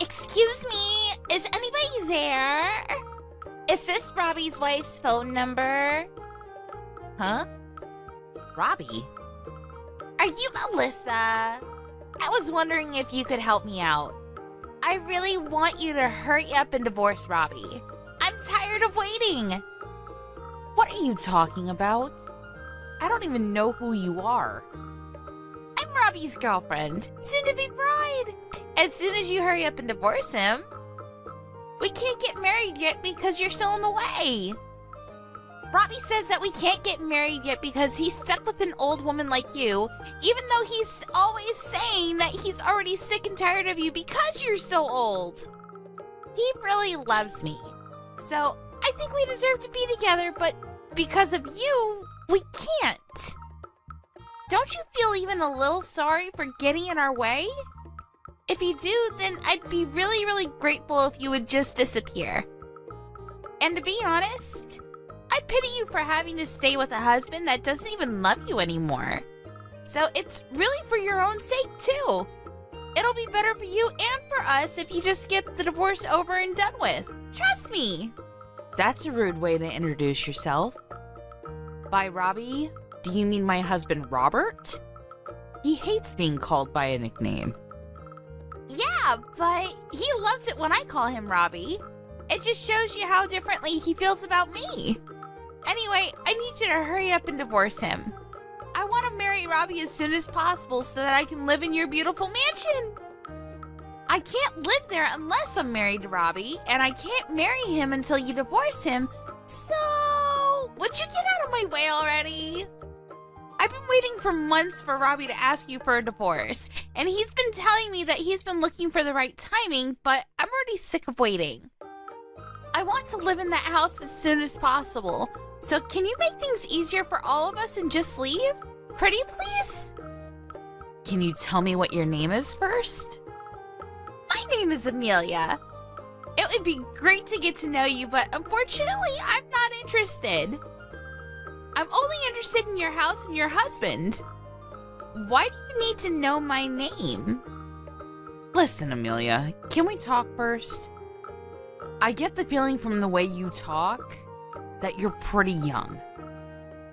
Excuse me, is anybody there? Is this Robbie's wife's phone number? Huh? Robbie? Are you Melissa? I was wondering if you could help me out. I really want you to hurry up and divorce Robbie. I'm tired of waiting. What are you talking about? I don't even know who you are. I'm Robbie's girlfriend, soon-to-be bride. As soon as you hurry up and divorce him, we can't get married yet because you're still in the way. Robbie says that we can't get married yet because he's stuck with an old woman like you, even though he's always saying that he's already sick and tired of you because you're so old. He really loves me, so I think we deserve to be together, but because of you, we can't. Don't you feel even a little sorry for getting in our way? If you do, then I'd be really, really grateful if you would just disappear. And to be honest, I pity you for having to stay with a husband that doesn't even love you anymore. So it's really for your own sake, too. It'll be better for you and for us if you just get the divorce over and done with. Trust me. That's a rude way to introduce yourself. By Robbie, do you mean my husband Robert? He hates being called by a nickname. Yeah, but he loves it when I call him Robbie. It just shows you how differently he feels about me. Anyway, I need you to hurry up and divorce him. I want to marry Robbie as soon as possible so that I can live in your beautiful mansion. I can't live there unless I'm married to Robbie, and I can't marry him until you divorce him. So, would you get out of my way already? I've been waiting for months for Robbie to ask you for a divorce, and he's been telling me that he's been looking for the right timing, but I'm already sick of waiting. I want to live in that house as soon as possible, so can you make things easier for all of us and just leave? Pretty please? Can you tell me what your name is first? My name is Amelia. It would be great to get to know you, but unfortunately, I'm not interested. I'm only interested in your house and your husband. Why do you need to know my name? Listen, Amelia, can we talk first? I get the feeling from the way you talk that you're pretty young.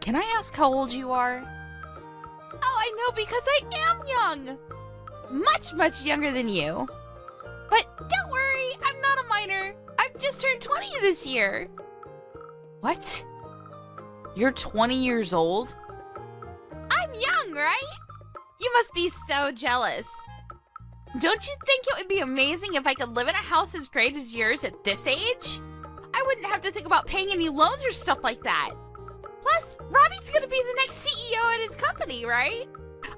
Can I ask how old you are? Oh, I know, because I am young. Much, much younger than you. But don't worry, I'm not a minor. I've just turned 20 this year. What? You're 20 years old? I'm young, right? You must be so jealous. Don't you think it would be amazing if I could live in a house as great as yours at this age? I wouldn't have to think about paying any loans or stuff like that. Plus, Robbie's gonna be the next CEO at his company, right?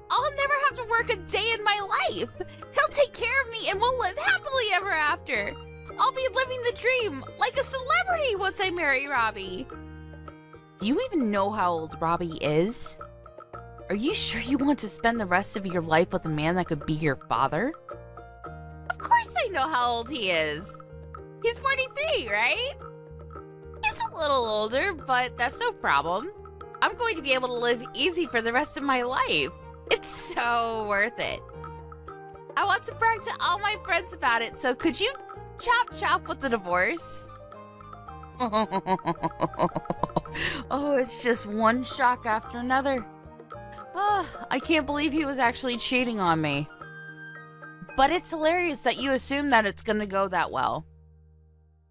I'll never have to work a day in my life. He'll take care of me and we'll live happily ever after. I'll be living the dream like a celebrity once I marry Robbie. Do you even know how old Robbie is? Are you sure you want to spend the rest of your life with a man that could be your father? Of course I know how old he is. He's 43, right? He's a little older, but that's no problem. I'm going to be able to live easy for the rest of my life. It's so worth it. I want to brag to all my friends about it, so could you chop with the divorce? Oh, it's just one shock after another. Oh, I can't believe he was actually cheating on me. But it's hilarious that you assume that it's gonna go that well.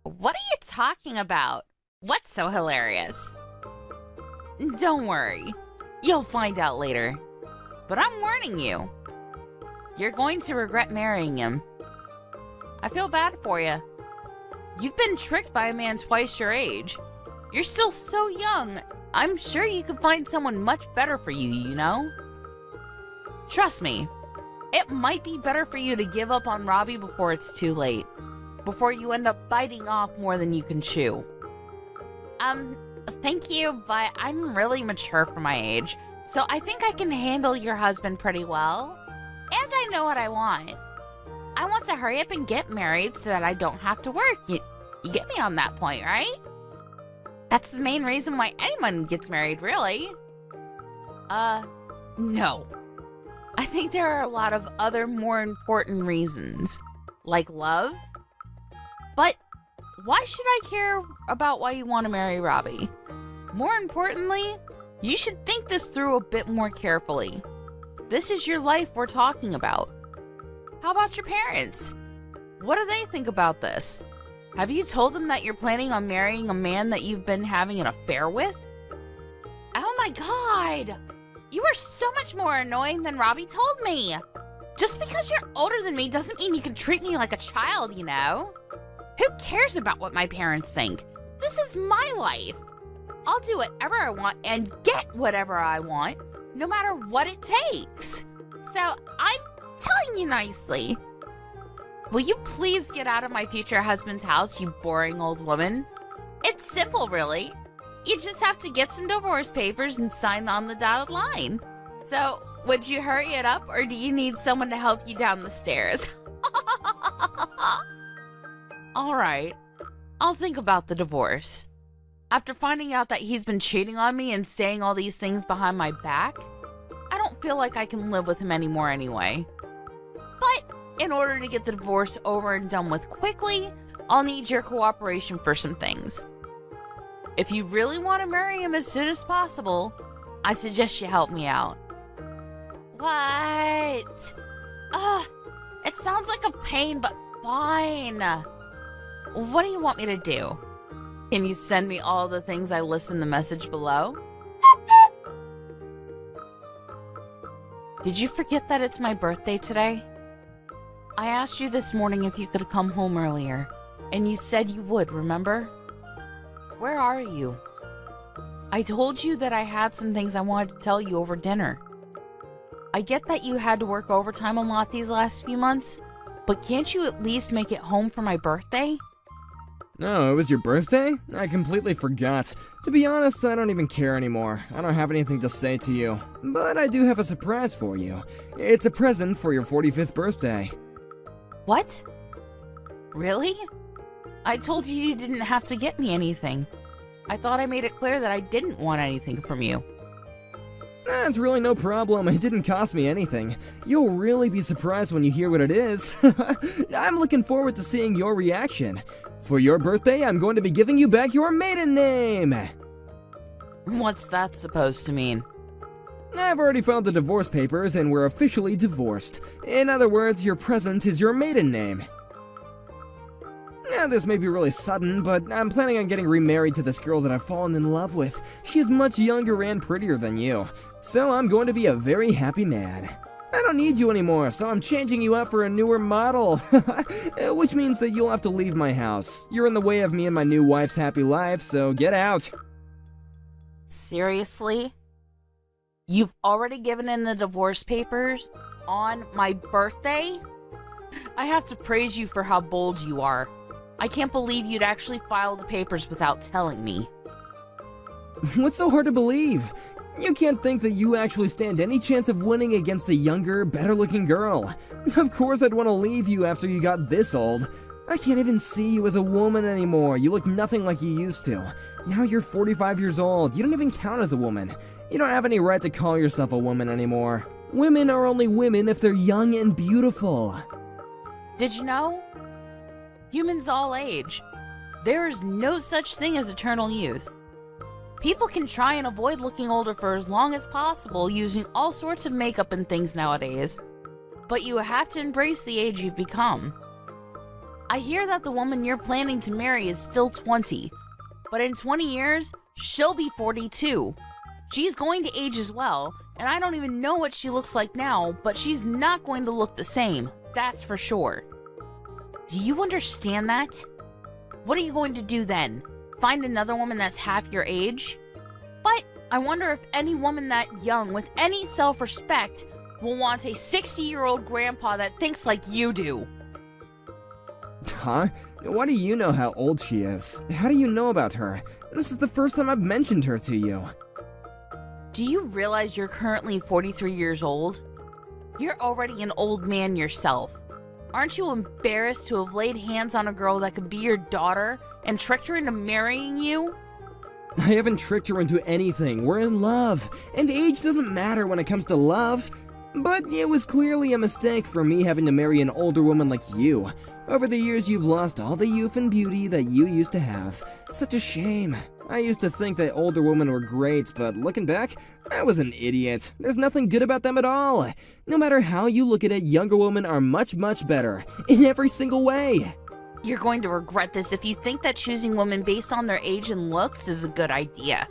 What are you talking about? What's so hilarious? Don't worry. You'll find out later. But I'm warning you. You're going to regret marrying him. I feel bad for you. You've been tricked by a man twice your age. You're still so young. I'm sure you could find someone much better for you, you know? Trust me, it might be better for you to give up on Robbie before it's too late. Before you end up biting off more than you can chew. Thank you, but I'm really mature for my age, so I think I can handle your husband pretty well. And I know what I want. I want to hurry up and get married so that I don't have to work. You get me on that point, right? That's the main reason why anyone gets married, really. No. I think there are a lot of other more important reasons. Like love? But why should I care about why you want to marry Robbie? More importantly, you should think this through a bit more carefully. This is your life we're talking about. How about your parents? What do they think about this? Have you told them that you're planning on marrying a man that you've been having an affair with? Oh my god! You are so much more annoying than Robbie told me! Just because you're older than me doesn't mean you can treat me like a child, you know? Who cares about what my parents think? This is my life. I'll do whatever I want and get whatever I want, no matter what it takes. So I'm telling you nicely. Will you please get out of my future husband's house, you boring old woman? It's simple, really. You just have to get some divorce papers and sign on the dotted line. So, would you hurry it up, or do you need someone to help you down the stairs? All right, I'll think about the divorce. After finding out that he's been cheating on me and saying all these things behind my back, I don't feel like I can live with him anymore anyway. But in order to get the divorce over and done with quickly, I'll need your cooperation for some things. If you really want to marry him as soon as possible, I suggest you help me out. What? It sounds like a pain, but fine. What do you want me to do? Can you send me all the things I list in the message below? Did you forget that it's my birthday today? I asked you this morning if you could come home earlier, and you said you would, remember? Where are you? I told you that I had some things I wanted to tell you over dinner. I get that you had to work overtime a lot these last few months, but can't you at least make it home for my birthday? Oh, it was your birthday? I completely forgot. To be honest, I don't even care anymore. I don't have anything to say to you. But I do have a surprise for you. It's a present for your 45th birthday. What? Really? I told you you didn't have to get me anything. I thought I made it clear that I didn't want anything from you. That's really no problem. It didn't cost me anything. You'll really be surprised when you hear what it is. I'm looking forward to seeing your reaction. For your birthday, I'm going to be giving you back your maiden name. What's that supposed to mean? I've already filed the divorce papers and we're officially divorced. In other words, your present is your maiden name. Now, this may be really sudden, but I'm planning on getting remarried to this girl that I've fallen in love with. She's much younger and prettier than you, so I'm going to be a very happy man. I don't need you anymore, so I'm changing you out for a newer model. Which means that you'll have to leave my house. You're in the way of me and my new wife's happy life, so get out. Seriously? You've already given in the divorce papers on my birthday? I have to praise you for how bold you are. I can't believe you'd actually file the papers without telling me. What's so hard to believe? You can't think that you actually stand any chance of winning against a younger, better-looking girl. Of course I'd want to leave you after you got this old. I can't even see you as a woman anymore. You look nothing like you used to. Now you're 45 years old. You don't even count as a woman. You don't have any right to call yourself a woman anymore. Women are only women if they're young and beautiful. Did you know? Humans all age. There is no such thing as eternal youth. People can try and avoid looking older for as long as possible using all sorts of makeup and things nowadays, but you have to embrace the age you've become. I hear that the woman you're planning to marry is still 20, but in 20 years, she'll be 42. She's going to age as well, and I don't even know what she looks like now, but she's not going to look the same, that's for sure. Do you understand that? What are you going to do then? Find another woman that's half your age? But I wonder if any woman that young with any self-respect will want a 60-year-old grandpa that thinks like you do. Huh? Why do you know how old she is? How do you know about her? This is the first time I've mentioned her to you. Do you realize you're currently 43 years old? You're already an old man yourself. Aren't you embarrassed to have laid hands on a girl that could be your daughter and tricked her into marrying you? I haven't tricked her into anything. We're in love. And age doesn't matter when it comes to love. But it was clearly a mistake for me having to marry an older woman like you. Over the years, you've lost all the youth and beauty that you used to have. Such a shame. I used to think that older women were great, but looking back, I was an idiot. There's nothing good about them at all. No matter how you look at it, younger women are much, much better. In every single way. You're going to regret this if you think that choosing women based on their age and looks is a good idea.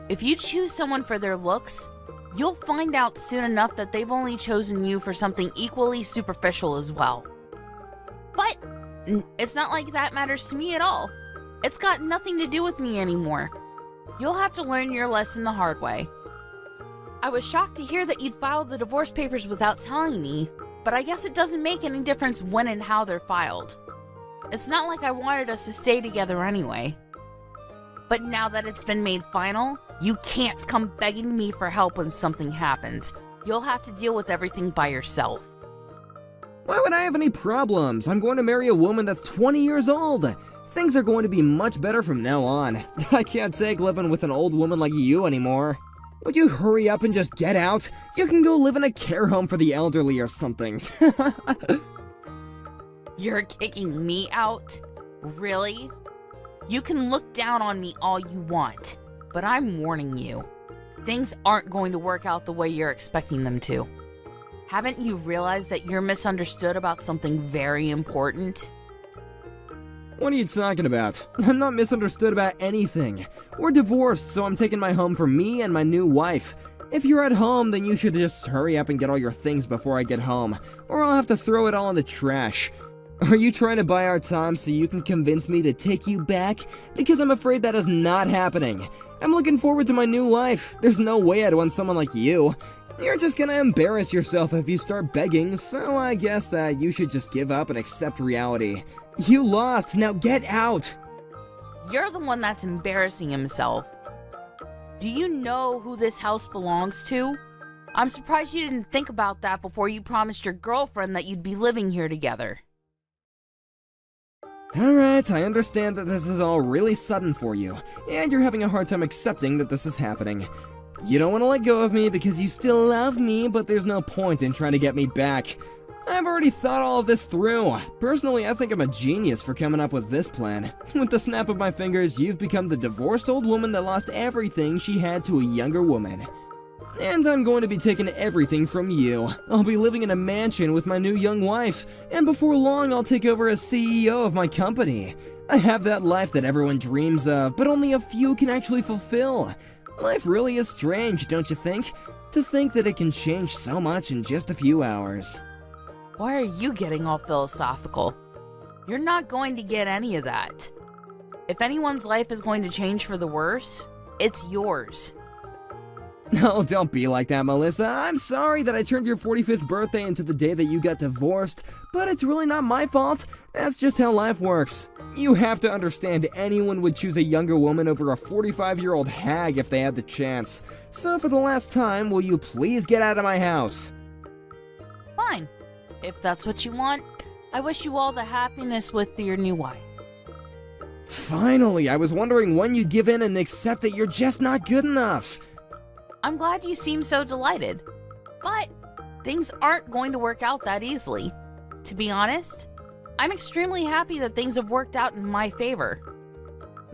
If you choose someone for their looks, you'll find out soon enough that they've only chosen you for something equally superficial as well. But it's not like that matters to me at all. It's got nothing to do with me anymore. You'll have to learn your lesson the hard way. I was shocked to hear that you'd filed the divorce papers without telling me, but I guess it doesn't make any difference when and how they're filed. It's not like I wanted us to stay together anyway. But now that it's been made final, you can't come begging me for help when something happens. You'll have to deal with everything by yourself. Why would I have any problems? I'm going to marry a woman that's 20 years old. Things are going to be much better from now on. I can't take living with an old woman like you anymore. Would you hurry up and just get out? You can go live in a care home for the elderly or something. You're kicking me out? Really? You can look down on me all you want, but I'm warning you. Things aren't going to work out the way you're expecting them to. Haven't you realized that you're misunderstood about something very important? What are you talking about? I'm not misunderstood about anything. We're divorced, so I'm taking my home for me and my new wife. If you're at home, then you should just hurry up and get all your things before I get home, or I'll have to throw it all in the trash. Are you trying to buy our time so you can convince me to take you back? Because I'm afraid that is not happening. I'm looking forward to my new life. There's no way I'd want someone like you. You're just gonna embarrass yourself if you start begging, so I guess that you should just give up and accept reality. You lost, now get out! You're the one that's embarrassing himself. Do you know who this house belongs to? I'm surprised you didn't think about that before you promised your girlfriend that you'd be living here together. Alright, I understand that this is all really sudden for you, and you're having a hard time accepting that this is happening. You don't want to let go of me because you still love me, but there's no point in trying to get me back. I've already thought all of this through. Personally, I think I'm a genius for coming up with this plan. With the snap of my fingers, you've become the divorced old woman that lost everything she had to a younger woman. And I'm going to be taking everything from you. I'll be living in a mansion with my new young wife, and before long I'll take over as CEO of my company. I have that life that everyone dreams of, but only a few can actually fulfill. Life really is strange, don't you think? To think that it can change so much in just a few hours. Why are you getting all philosophical? You're not going to get any of that. If anyone's life is going to change for the worse, it's yours. No, don't be like that, Melissa. I'm sorry that I turned your 45th birthday into the day that you got divorced, but it's really not my fault. That's just how life works. You have to understand anyone would choose a younger woman over a 45-year-old hag if they had the chance. So for the last time, will you please get out of my house? Fine. If that's what you want, I wish you all the happiness with your new wife. Finally, I was wondering when you'd give in and accept that you're just not good enough. I'm glad you seem so delighted, but things aren't going to work out that easily. To be honest, I'm extremely happy that things have worked out in my favor.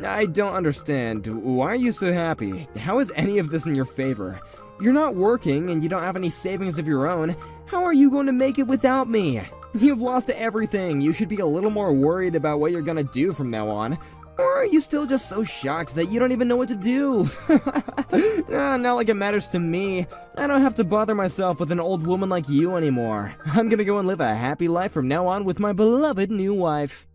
I don't understand. Why are you so happy? How is any of this in your favor? You're not working and you don't have any savings of your own. How are you going to make it without me? You've lost everything. You should be a little more worried about what you're gonna do from now on. Or are you still just so shocked that you don't even know what to do? Not like it matters to me. I don't have to bother myself with an old woman like you anymore. I'm gonna go and live a happy life from now on with my beloved new wife.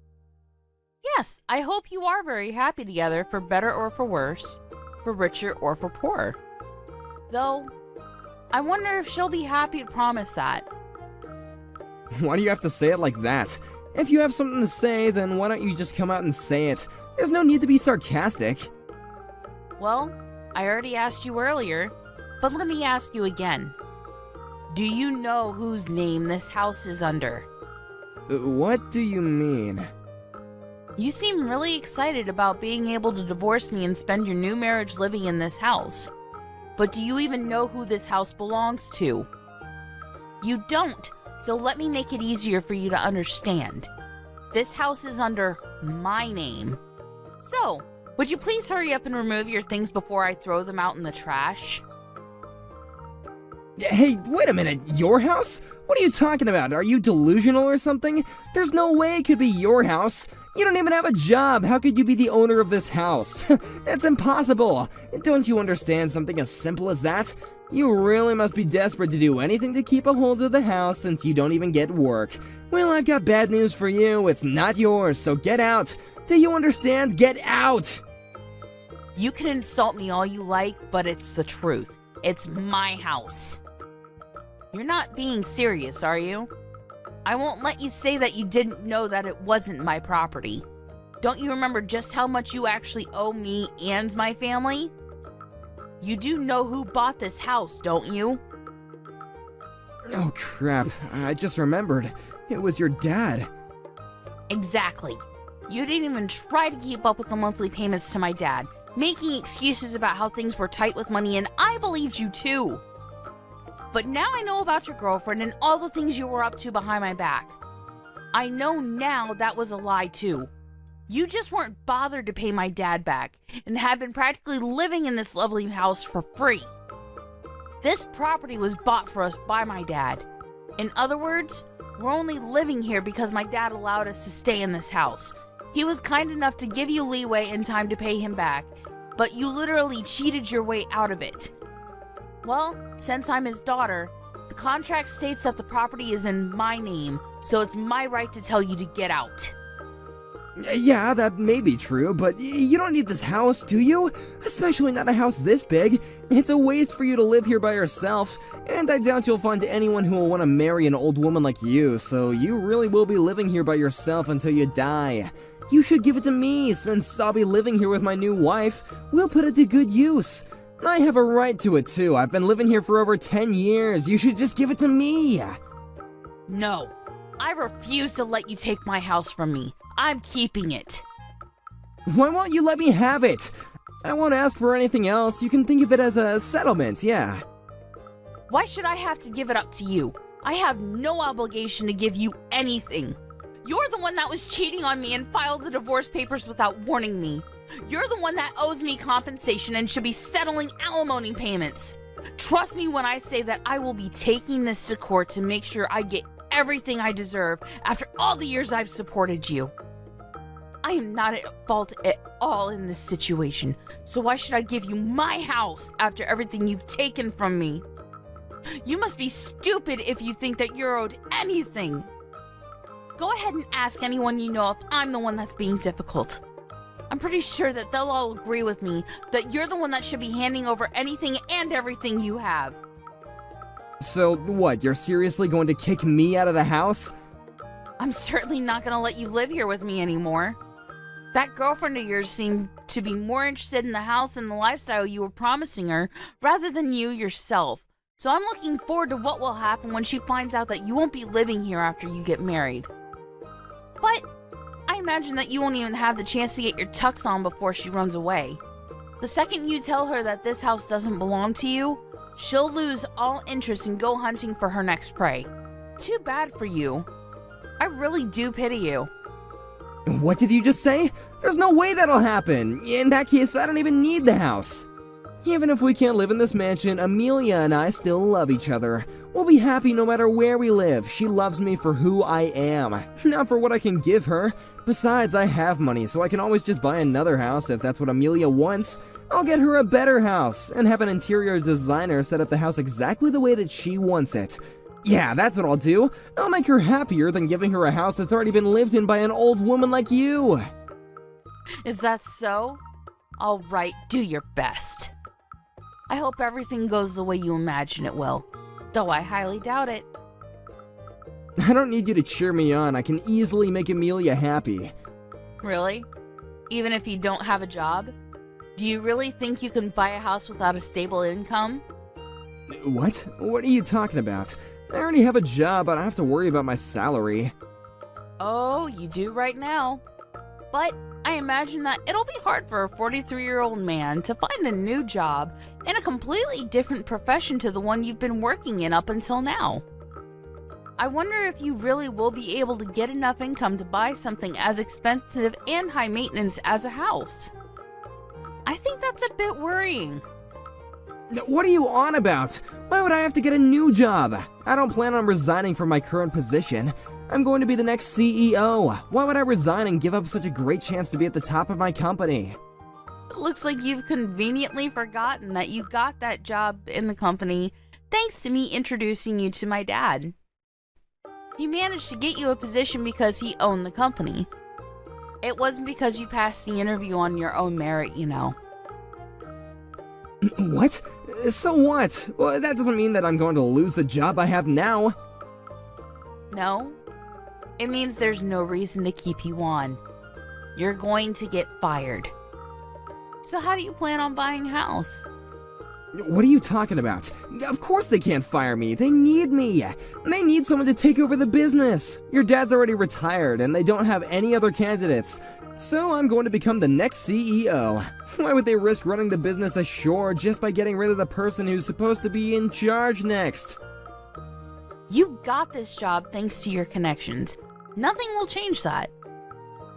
Yes, I hope you are very happy together, for better or for worse, for richer or for poorer. Though, I wonder if she'll be happy to promise that. Why do you have to say it like that? If you have something to say, then why don't you just come out and say it? There's no need to be sarcastic. Well, I already asked you earlier, but let me ask you again. Do you know whose name this house is under? What do you mean? You seem really excited about being able to divorce me and spend your new marriage living in this house. But do you even know who this house belongs to? You don't, so let me make it easier for you to understand. This house is under my name. So, would you please hurry up and remove your things before I throw them out in the trash? Hey, wait a minute, your house? What are you talking about? Are you delusional or something? There's no way it could be your house. You don't even have a job. How could you be the owner of this house? That's impossible. Don't you understand something as simple as that? You really must be desperate to do anything to keep a hold of the house since you don't even get work. Well, I've got bad news for you. It's not yours, so get out. Do you understand? Get out! You can insult me all you like, but it's the truth. It's my house. You're not being serious, are you? I won't let you say that you didn't know that it wasn't my property. Don't you remember just how much you actually owe me and my family? You do know who bought this house, don't you? Oh crap, I just remembered. It was your dad. Exactly. You didn't even try to keep up with the monthly payments to my dad, making excuses about how things were tight with money, and I believed you too. But now I know about your girlfriend and all the things you were up to behind my back. I know now that was a lie too. You just weren't bothered to pay my dad back and have been practically living in this lovely house for free. This property was bought for us by my dad. In other words, we're only living here because my dad allowed us to stay in this house. He was kind enough to give you leeway and time to pay him back, but you literally cheated your way out of it. Well, since I'm his daughter, the contract states that the property is in my name, so it's my right to tell you to get out. Yeah, that may be true, but you don't need this house, do you? Especially not a house this big. It's a waste for you to live here by yourself, and I doubt you'll find anyone who will want to marry an old woman like you, so you really will be living here by yourself until you die. You should give it to me, since I'll be living here with my new wife. We'll put it to good use. I have a right to it too. I've been living here for over 10 years. You should just give it to me. No, I refuse to let you take my house from me. I'm keeping it. Why won't you let me have it? I won't ask for anything else. You can think of it as a settlement, yeah. Why should I have to give it up to you? I have no obligation to give you anything. You're the one that was cheating on me and filed the divorce papers without warning me. You're the one that owes me compensation and should be settling alimony payments. Trust me when I say that I will be taking this to court to make sure I get everything I deserve after all the years I've supported you. I am not at fault at all in this situation, so why should I give you my house after everything you've taken from me? You must be stupid if you think that you're owed anything. Go ahead and ask anyone you know if I'm the one that's being difficult. I'm pretty sure that they'll all agree with me that you're the one that should be handing over anything and everything you have. So, what, you're seriously going to kick me out of the house? I'm certainly not going to let you live here with me anymore. That girlfriend of yours seemed to be more interested in the house and the lifestyle you were promising her rather than you yourself. So I'm looking forward to what will happen when she finds out that you won't be living here after you get married. But I imagine that you won't even have the chance to get your tux on before she runs away. The second you tell her that this house doesn't belong to you, she'll lose all interest and go hunting for her next prey. Too bad for you. I really do pity you. What did you just say? There's no way that'll happen. In that case, I don't even need the house. Even if we can't live in this mansion, Amelia and I still love each other. We'll be happy no matter where we live. She loves me for who I am, not for what I can give her. Besides, I have money, so I can always just buy another house if that's what Amelia wants. I'll get her a better house, and have an interior designer set up the house exactly the way that she wants it. Yeah, that's what I'll do. I'll make her happier than giving her a house that's already been lived in by an old woman like you. Is that so? All right, do your best. I hope everything goes the way you imagine it will, though I highly doubt it. I don't need you to cheer me on. I can easily make Amelia happy. Really? Even if you don't have a job? Do you really think you can buy a house without a stable income? What? What are you talking about? I already have a job, but I have to worry about my salary. Oh, you do right now. But I imagine that it'll be hard for a 43-year-old man to find a new job in a completely different profession to the one you've been working in up until now. I wonder if you really will be able to get enough income to buy something as expensive and high maintenance as a house. I think that's a bit worrying. What are you on about? Why would I have to get a new job? I don't plan on resigning from my current position. I'm going to be the next CEO. Why would I resign and give up such a great chance to be at the top of my company? It looks like you've conveniently forgotten that you got that job in the company thanks to me introducing you to my dad. He managed to get you a position because he owned the company. It wasn't because you passed the interview on your own merit, you know. What? So what? Well, that doesn't mean that I'm going to lose the job I have now. No, it means there's no reason to keep you on. You're going to get fired. So how do you plan on buying a house? What are you talking about? Of course they can't fire me. They need me. They need someone to take over the business. Your dad's already retired and they don't have any other candidates. So I'm going to become the next CEO. Why would they risk running the business ashore just by getting rid of the person who's supposed to be in charge next? You got this job thanks to your connections. Nothing will change that.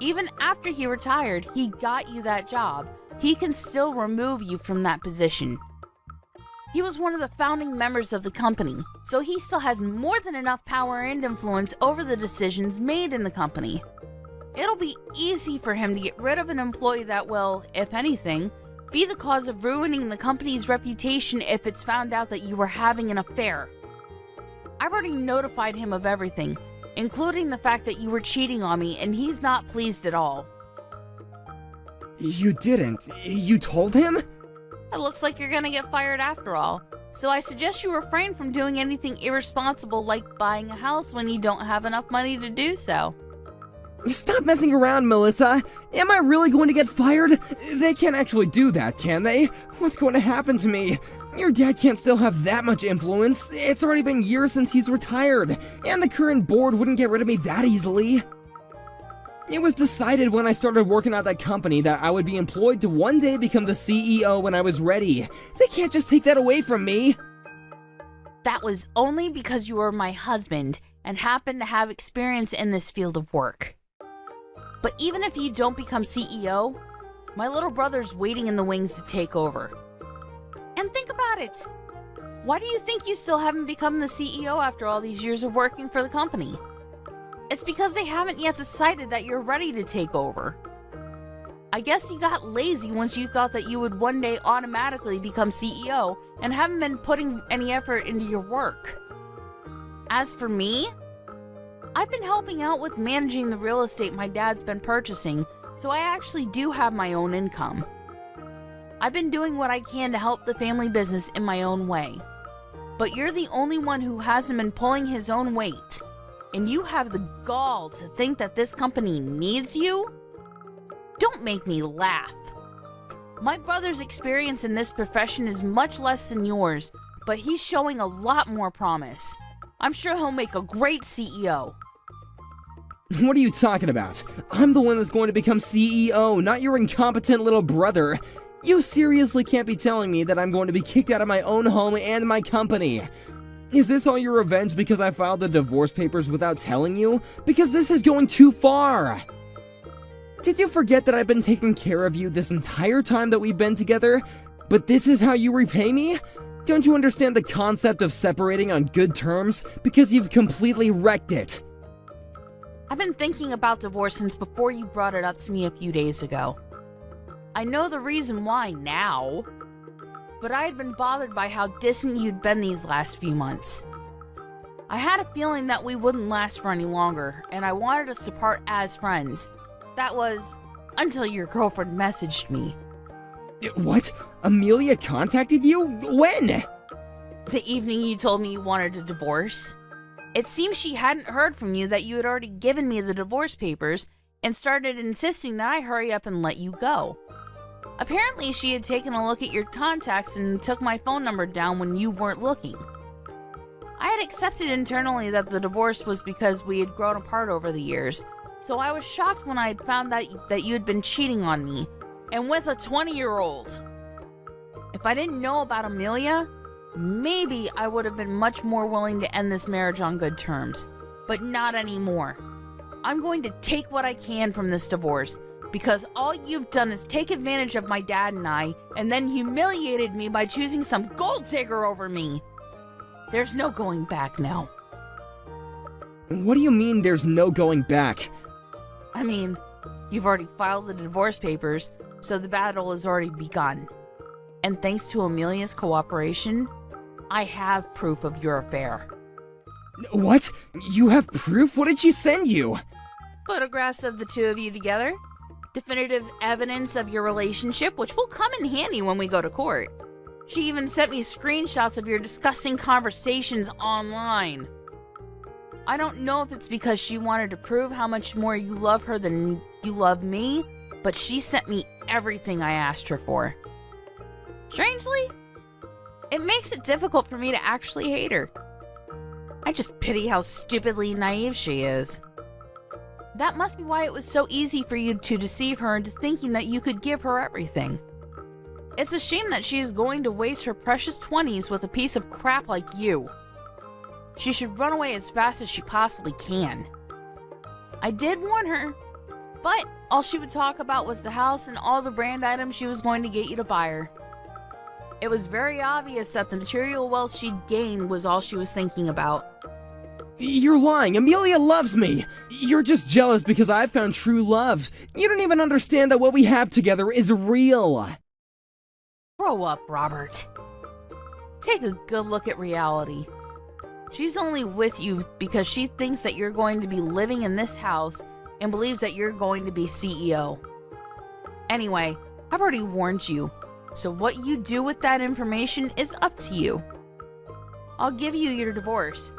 Even after he retired, he got you that job. He can still remove you from that position. He was one of the founding members of the company, so he still has more than enough power and influence over the decisions made in the company. It'll be easy for him to get rid of an employee that will, if anything, be the cause of ruining the company's reputation if it's found out that you were having an affair. I've already notified him of everything, including the fact that you were cheating on me, and he's not pleased at all. You didn't? You told him? It looks like you're gonna get fired after all, so I suggest you refrain from doing anything irresponsible like buying a house when you don't have enough money to do so. Stop messing around, Melissa. Am I really going to get fired? They can't actually do that, can they? What's going to happen to me? Your dad can't still have that much influence. It's already been years since he's retired, and the current board wouldn't get rid of me that easily. It was decided when I started working at that company that I would be employed to one day become the CEO when I was ready. They can't just take that away from me. That was only because you were my husband and happened to have experience in this field of work. But even if you don't become CEO, my little brother's waiting in the wings to take over. And think about it. Why do you think you still haven't become the CEO after all these years of working for the company? It's because they haven't yet decided that you're ready to take over. I guess you got lazy once you thought that you would one day automatically become CEO and haven't been putting any effort into your work. As for me, I've been helping out with managing the real estate my dad's been purchasing, so I actually do have my own income. I've been doing what I can to help the family business in my own way. But you're the only one who hasn't been pulling his own weight. And you have the gall to think that this company needs you? Don't make me laugh. My brother's experience in this profession is much less than yours, but he's showing a lot more promise. I'm sure he'll make a great CEO. What are you talking about? I'm the one that's going to become CEO, not your incompetent little brother. You seriously can't be telling me that I'm going to be kicked out of my own home and my company. Is this all your revenge because I filed the divorce papers without telling you? Because this is going too far! Did you forget that I've been taking care of you this entire time that we've been together? But this is how you repay me? Don't you understand the concept of separating on good terms? Because you've completely wrecked it. I've been thinking about divorce since before you brought it up to me a few days ago. I know the reason why now, but I had been bothered by how distant you'd been these last few months. I had a feeling that we wouldn't last for any longer, and I wanted us to part as friends. That was until your girlfriend messaged me. What? Amelia contacted you? When? The evening you told me you wanted a divorce. It seems she hadn't heard from you that you had already given me the divorce papers and started insisting that I hurry up and let you go. Apparently, she had taken a look at your contacts and took my phone number down when you weren't looking. I had accepted internally that the divorce was because we had grown apart over the years, so I was shocked when I had found that you had been cheating on me, and with a 20-year-old. If I didn't know about Amelia, maybe I would have been much more willing to end this marriage on good terms. But not anymore. I'm going to take what I can from this divorce, because all you've done is take advantage of my dad and I, and then humiliated me by choosing some gold digger over me. There's no going back now. What do you mean there's no going back? I mean, you've already filed the divorce papers, so the battle has already begun. And thanks to Amelia's cooperation, I have proof of your affair. What? You have proof? What did she send you? Photographs of the two of you together. Definitive evidence of your relationship, which will come in handy when we go to court. She even sent me screenshots of your disgusting conversations online. I don't know if it's because she wanted to prove how much more you love her than you love me, but she sent me everything I asked her for. Strangely, it makes it difficult for me to actually hate her. I just pity how stupidly naive she is. That must be why it was so easy for you to deceive her into thinking that you could give her everything. It's a shame that she is going to waste her precious 20s with a piece of crap like you. She should run away as fast as she possibly can. I did warn her, but all she would talk about was the house and all the brand items she was going to get you to buy her. It was very obvious that the material wealth she'd gained was all she was thinking about. You're lying. Amelia loves me. You're just jealous because I found true love. You don't even understand that what we have together is real. Grow up, Robert. Take a good look at reality. She's only with you because she thinks that you're going to be living in this house and believes that you're going to be CEO. Anyway, I've already warned you, so what you do with that information is up to you. I'll give you your divorce,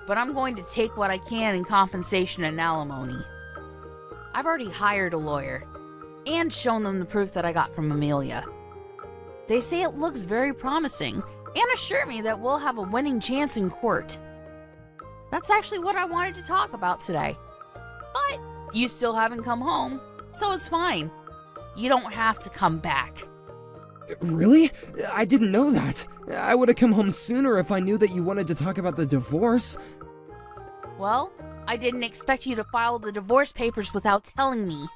but I'm going to take what I can in compensation and alimony. I've already hired a lawyer and shown them the proof that I got from Amelia. They say it looks very promising and assure me that we'll have a winning chance in court. That's actually what I wanted to talk about today. But you still haven't come home, so it's fine. You don't have to come back. Really? I didn't know that. I would have come home sooner if I knew that you wanted to talk about the divorce. Well, I didn't expect you to file the divorce papers without telling me.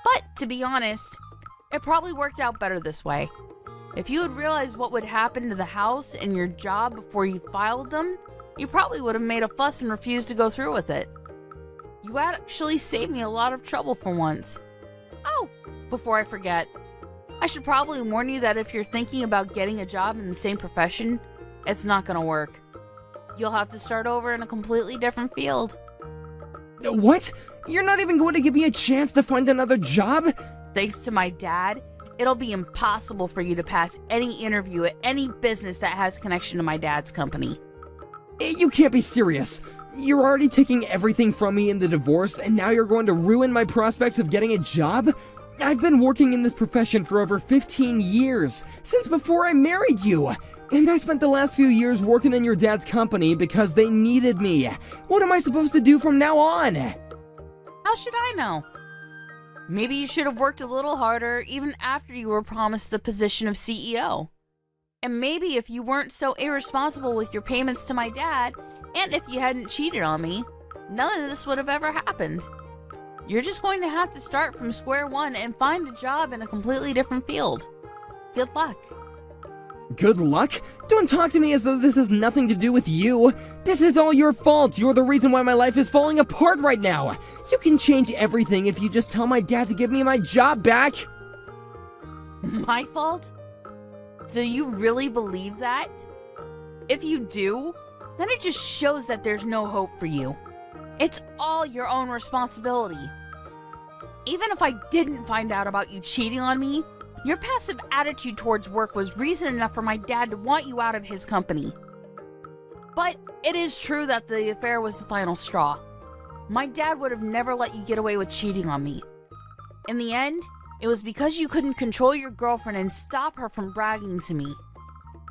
But to be honest, it probably worked out better this way. If you had realized what would happen to the house and your job before you filed them, you probably would have made a fuss and refused to go through with it. You actually saved me a lot of trouble for once. Oh, before I forget, I should probably warn you that if you're thinking about getting a job in the same profession, it's not gonna work. You'll have to start over in a completely different field. What? You're not even going to give me a chance to find another job? Thanks to my dad, it'll be impossible for you to pass any interview at any business that has connection to my dad's company. You can't be serious. You're already taking everything from me in the divorce, and now you're going to ruin my prospects of getting a job? I've been working in this profession for over 15 years, since before I married you. And I spent the last few years working in your dad's company because they needed me. What am I supposed to do from now on? How should I know? Maybe you should have worked a little harder even after you were promised the position of CEO. And maybe if you weren't so irresponsible with your payments to my dad, and if you hadn't cheated on me, none of this would have ever happened. You're just going to have to start from square one and find a job in a completely different field. Good luck. Good luck? Don't talk to me as though this has nothing to do with you. This is all your fault. You're the reason why my life is falling apart right now. You can change everything if you just tell my dad to give me my job back. My fault? Do you really believe that? If you do, then it just shows that there's no hope for you. It's all your own responsibility. Even if I didn't find out about you cheating on me, your passive attitude towards work was reason enough for my dad to want you out of his company. But it is true that the affair was the final straw. My dad would have never let you get away with cheating on me. In the end, it was because you couldn't control your girlfriend and stop her from bragging to me.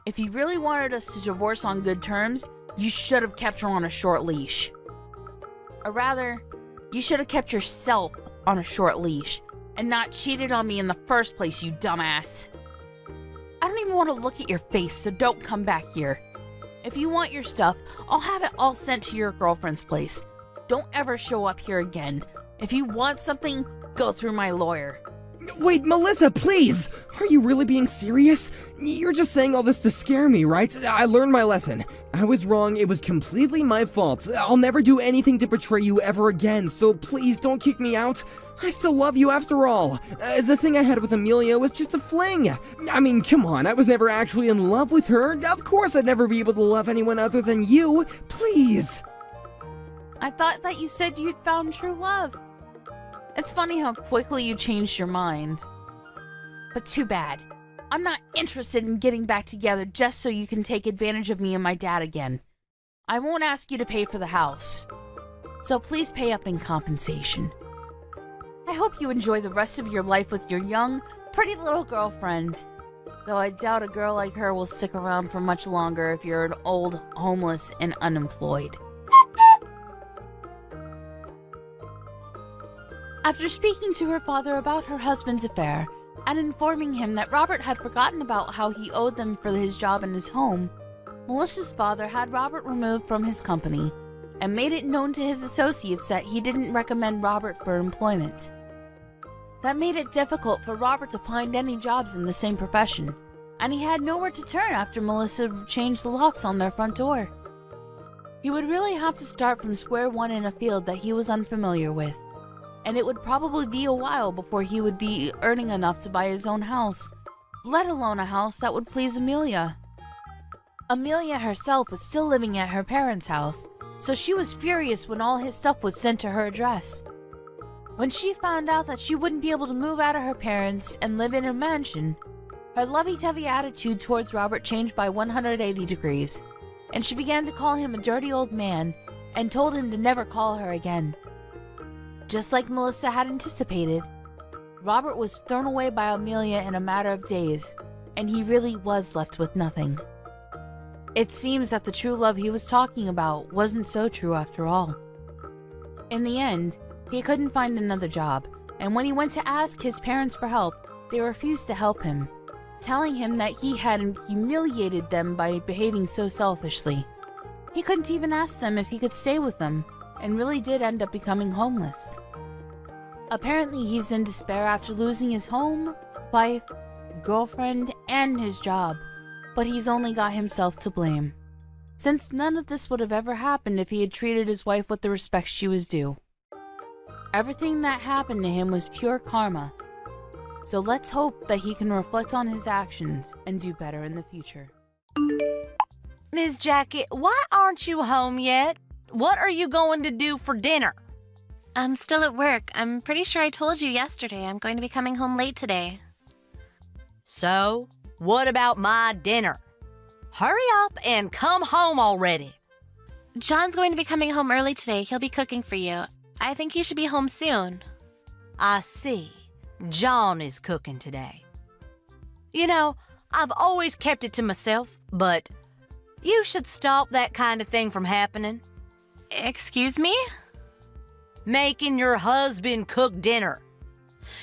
If you really wanted us to divorce on good terms, you should have kept her on a short leash. Or rather, you should have kept yourself on a short leash and not cheated on me in the first place, you dumbass. I don't even even want to look at your face, so don't come back here. If you want your stuff, I'll have it all sent to your girlfriend's place. Don't ever show up here again. If you want something, go through my lawyer. Wait, Melissa, please! Are you really being serious? You're just saying all this to scare me, right? I learned my lesson. I was wrong. It was completely my fault. I'll never do anything to betray you ever again, so please don't kick me out. I still love you after all. The thing I had with Amelia was just a fling. I mean, come on, I was never actually in love with her. Of course I'd never be able to love anyone other than you. Please. I thought that you said you'd found true love. It's funny how quickly you changed your mind. But too bad. I'm not interested in getting back together just so you can take advantage of me and my dad again. I won't ask you to pay for the house. So please pay up in compensation. I hope you enjoy the rest of your life with your young, pretty little girlfriend. Though I doubt a girl like her will stick around for much longer if you're an old, homeless, and unemployed. After speaking to her father about her husband's affair, and informing him that Robert had forgotten about how he owed them for his job in his home, Melissa's father had Robert removed from his company, and made it known to his associates that he didn't recommend Robert for employment. That made it difficult for Robert to find any jobs in the same profession, and he had nowhere to turn after Melissa changed the locks on their front door. He would really have to start from square one in a field that he was unfamiliar with, and it would probably be a while before he would be earning enough to buy his own house, let alone a house that would please Amelia. Amelia herself was still living at her parents' house, so she was furious when all his stuff was sent to her address. When she found out that she wouldn't be able to move out of her parents and live in a mansion, her lovey-dovey attitude towards Robert changed by 180 degrees, and she began to call him a dirty old man and told him to never call her again. Just like Melissa had anticipated, Robert was thrown away by Amelia in a matter of days, and he really was left with nothing. It seems that the true love he was talking about wasn't so true after all. In the end, he couldn't find another job, and when he went to ask his parents for help, they refused to help him, telling him that he had humiliated them by behaving so selfishly. He couldn't even ask them if he could stay with them, and really did end up becoming homeless. Apparently he's in despair after losing his home, wife, girlfriend, and his job, but he's only got himself to blame, since none of this would have ever happened if he had treated his wife with the respect she was due. Everything that happened to him was pure karma, so let's hope that he can reflect on his actions and do better in the future. Miss Jackie, why aren't you home yet? What are you going to do for dinner? I'm still at work. I'm pretty sure I told you yesterday I'm going to be coming home late today. So, what about my dinner? Hurry up and come home already. John's going to be coming home early today. He'll be cooking for you. I think you should be home soon. I see. John is cooking today. You know, I've always kept it to myself, but you should stop that kind of thing from happening. Excuse me? Making your husband cook dinner.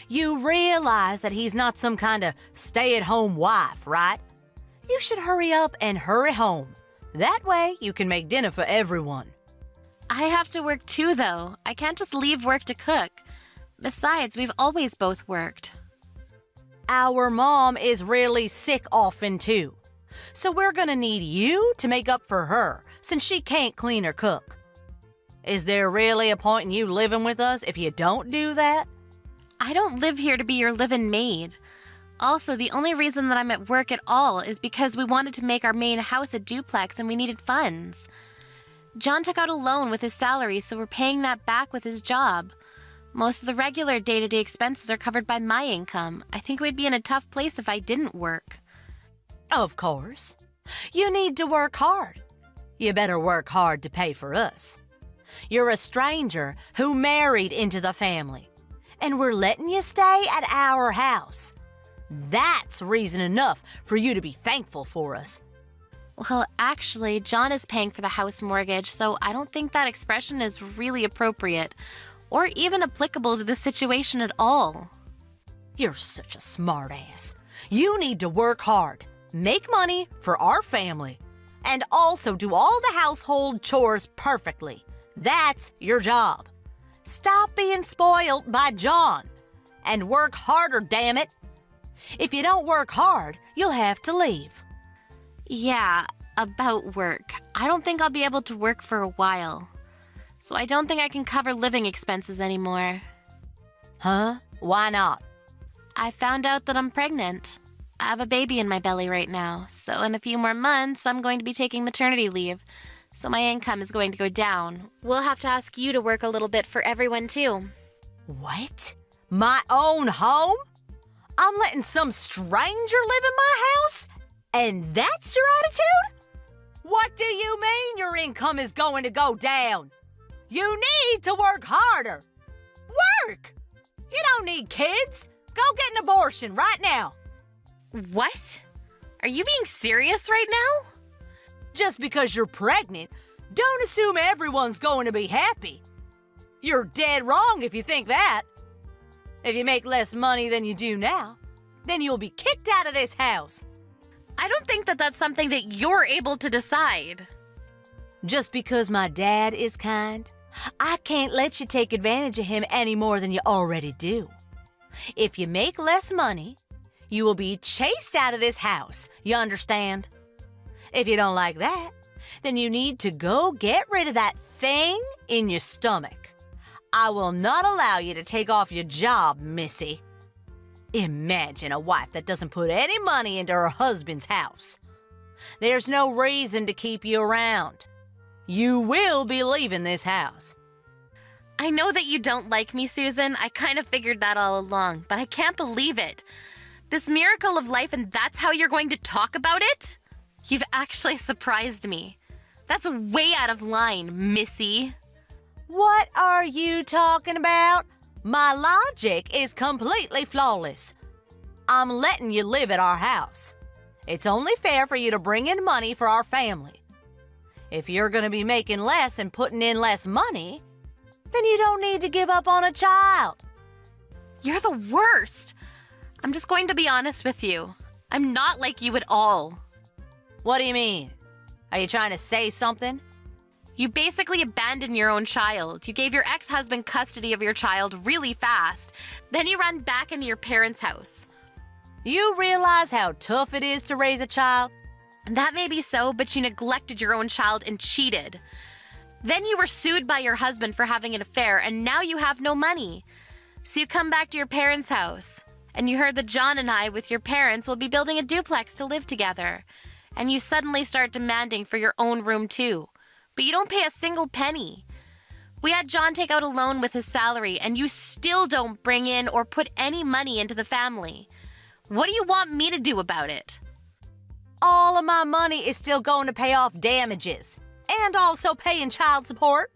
You realize that he's not some kind of stay-at-home wife, right? You should hurry up and hurry home. That way you can make dinner for everyone. I have to work too, though. I can't just leave work to cook. Besides, we've always both worked. Our mom is really sick often too. So we're gonna need you to make up for her since she can't clean or cook. Is there really a point in you living with us if you don't do that? I don't live here to be your live-in maid. Also, the only reason that I'm at work at all is because we wanted to make our main house a duplex and we needed funds. John took out a loan with his salary, so we're paying that back with his job. Most of the regular day-to-day expenses are covered by my income. I think we'd be in a tough place if I didn't work. Of course. You need to work hard. You better work hard to pay for us. You're a stranger who married into the family, and we're letting you stay at our house. That's reason enough for you to be thankful for us. Well, actually, John is paying for the house mortgage, so I don't think that expression is really appropriate or even applicable to the situation at all. You're such a smartass. You need to work hard. make money for our family, and also do all the household chores perfectly. That's your job. Stop being spoiled by John and work harder, damn it. If you don't work hard, you'll have to leave. Yeah, about work. I don't think I'll be able to work for a while. So I don't think I can cover living expenses anymore. Huh? Why not? I found out that I'm pregnant. I have a baby in my belly right now, so in a few more months, I'm going to be taking maternity leave. So my income is going to go down. We'll have to ask you to work a little bit for everyone, too. What? My own home? I'm letting some stranger live in my house? And that's your attitude? What do you mean your income is going to go down? You need to work harder. Work! You don't need kids. Go get an abortion right now. What? Are you being serious right now? Just because you're pregnant, don't assume everyone's going to be happy. You're dead wrong if you think that. If you make less money than you do now, then you'll be kicked out of this house. I don't think that that's something that you're able to decide. Just because my dad is kind, I can't let you take advantage of him any more than you already do. If you make less money, you will be chased out of this house. You understand? If you don't like that, then you need to go get rid of that thing in your stomach. I will not allow you to take off your job, Missy. Imagine a wife that doesn't put any money into her husband's house. There's no reason to keep you around. You will be leaving this house. I know that you don't like me, Susan. I kind of figured that all along, but I can't believe it. This miracle of life, and that's how you're going to talk about it? You've actually surprised me. That's way out of line, Missy. What are you talking about? My logic is completely flawless. I'm letting you live at our house. It's only fair for you to bring in money for our family. If you're going to be making less and putting in less money, then you don't need to give up on a child. You're the worst. I'm just going to be honest with you. I'm not like you at all. What do you mean? Are you trying to say something? You basically abandoned your own child. You gave your ex-husband custody of your child really fast. Then you ran back into your parents' house. You realize how tough it is to raise a child? That may be so, but you neglected your own child and cheated. Then you were sued by your husband for having an affair, and now you have no money. So you come back to your parents' house, and you heard that John and I, with your parents, will be building a duplex to live together. And you suddenly start demanding for your own room too. But you don't pay a single penny. We had John take out a loan with his salary, and you still don't bring in or put any money into the family. What do you want me to do about it? All of my money is still going to pay off damages and also paying child support.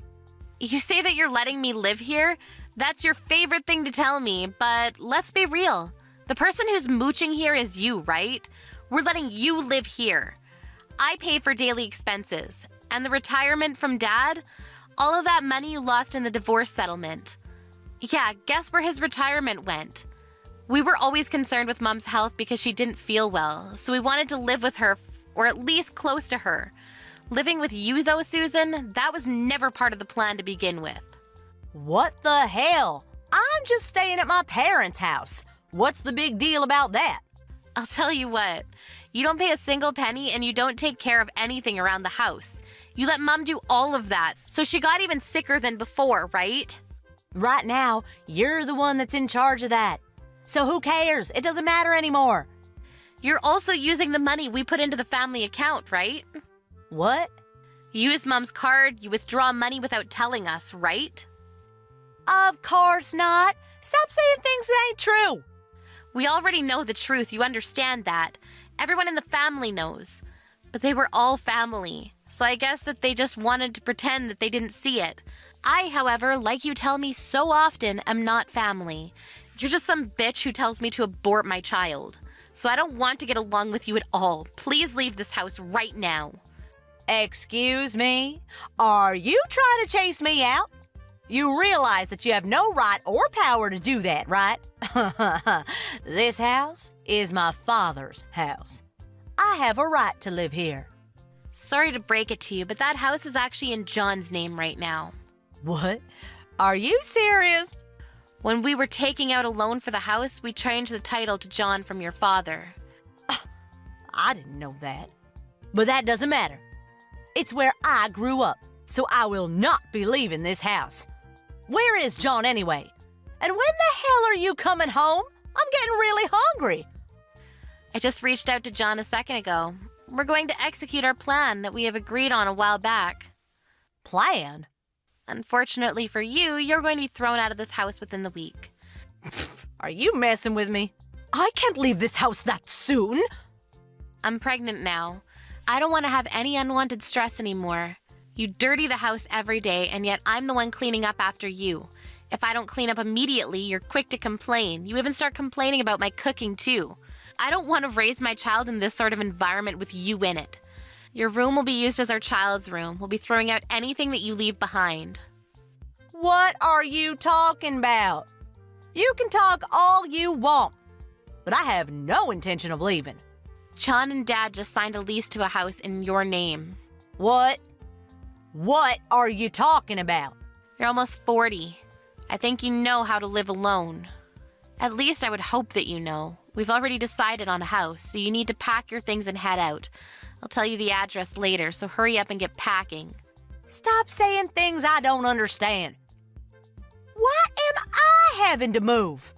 You say that you're letting me live here? That's your favorite thing to tell me, but let's be real. The person who's mooching here is you, right? We're letting you live here. I pay for daily expenses. And the retirement from Dad? All of that money you lost in the divorce settlement. Yeah, guess where his retirement went? We were always concerned with Mom's health because she didn't feel well, so we wanted to live with her, or at least close to her. Living with you, though, Susan, that was never part of the plan to begin with. What the hell? I'm just staying at my parents' house. What's the big deal about that? I'll tell you what. You don't pay a single penny and you don't take care of anything around the house. You let Mom do all of that, so she got even sicker than before, right? Right now, you're the one that's in charge of that. So who cares? It doesn't matter anymore. You're also using the money we put into the family account, right? What? You use Mom's card, you withdraw money without telling us, right? Of course not. Stop saying things that ain't true. We already know the truth, you understand that. Everyone in the family knows. But they were all family, so I guess that they just wanted to pretend that they didn't see it. I, however, like you tell me so often, am not family. You're just some bitch who tells me to abort my child. So I don't want to get along with you at all. Please leave this house right now. Excuse me? Are you trying to chase me out? You realize that you have no right or power to do that, right? This house is my father's house. I have a right to live here. Sorry to break it to you, but that house is actually in John's name right now. What? Are you serious? When we were taking out a loan for the house, we changed the title to John from your father. I didn't know that. But that doesn't matter. It's where I grew up, so I will not be leaving this house. Where is John anyway? And when the hell are you coming home? I'm getting really hungry. I just reached out to John a second ago. We're going to execute our plan that we have agreed on a while back. Plan? Unfortunately for you, you're going to be thrown out of this house within the week. Are you messing with me? I can't leave this house that soon. I'm pregnant now. I don't want to have any unwanted stress anymore. You dirty the house every day, and yet I'm the one cleaning up after you. If I don't clean up immediately, you're quick to complain. You even start complaining about my cooking, too. I don't want to raise my child in this sort of environment with you in it. Your room will be used as our child's room. We'll be throwing out anything that you leave behind. What are you talking about? You can talk all you want, but I have no intention of leaving. John and Dad just signed a lease to a house in your name. What? What are you talking about? You're almost 40. I think you know how to live alone. At least I would hope that you know. We've already decided on a house, so you need to pack your things and head out. I'll tell you the address later, so hurry up and get packing. Stop saying things I don't understand. Why am I having to move?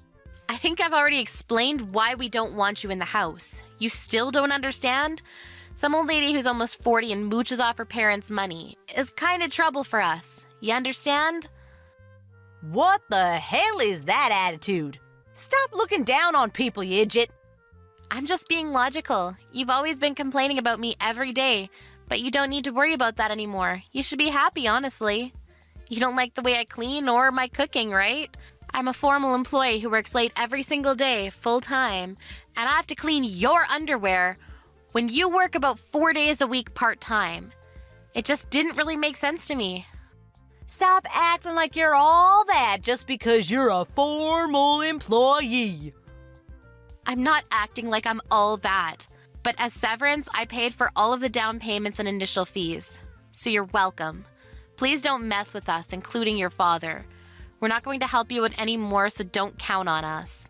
I think I've already explained why we don't want you in the house. You still don't understand? Some old lady who's almost 40 and mooches off her parents' money is kind of trouble for us. You understand? What the hell is that attitude? Stop looking down on people, you idiot. I'm just being logical. You've always been complaining about me every day, but you don't need to worry about that anymore. You should be happy, honestly. You don't like the way I clean or my cooking, right? I'm a formal employee who works late every single day, full-time, and I have to clean your underwear when you work about 4 days a week part-time. It just didn't really make sense to me. Stop acting like you're all that just because you're a formal employee. I'm not acting like I'm all that, but as severance, I paid for all of the down payments and initial fees. So you're welcome. Please don't mess with us, including your father. We're not going to help you out anymore, so don't count on us.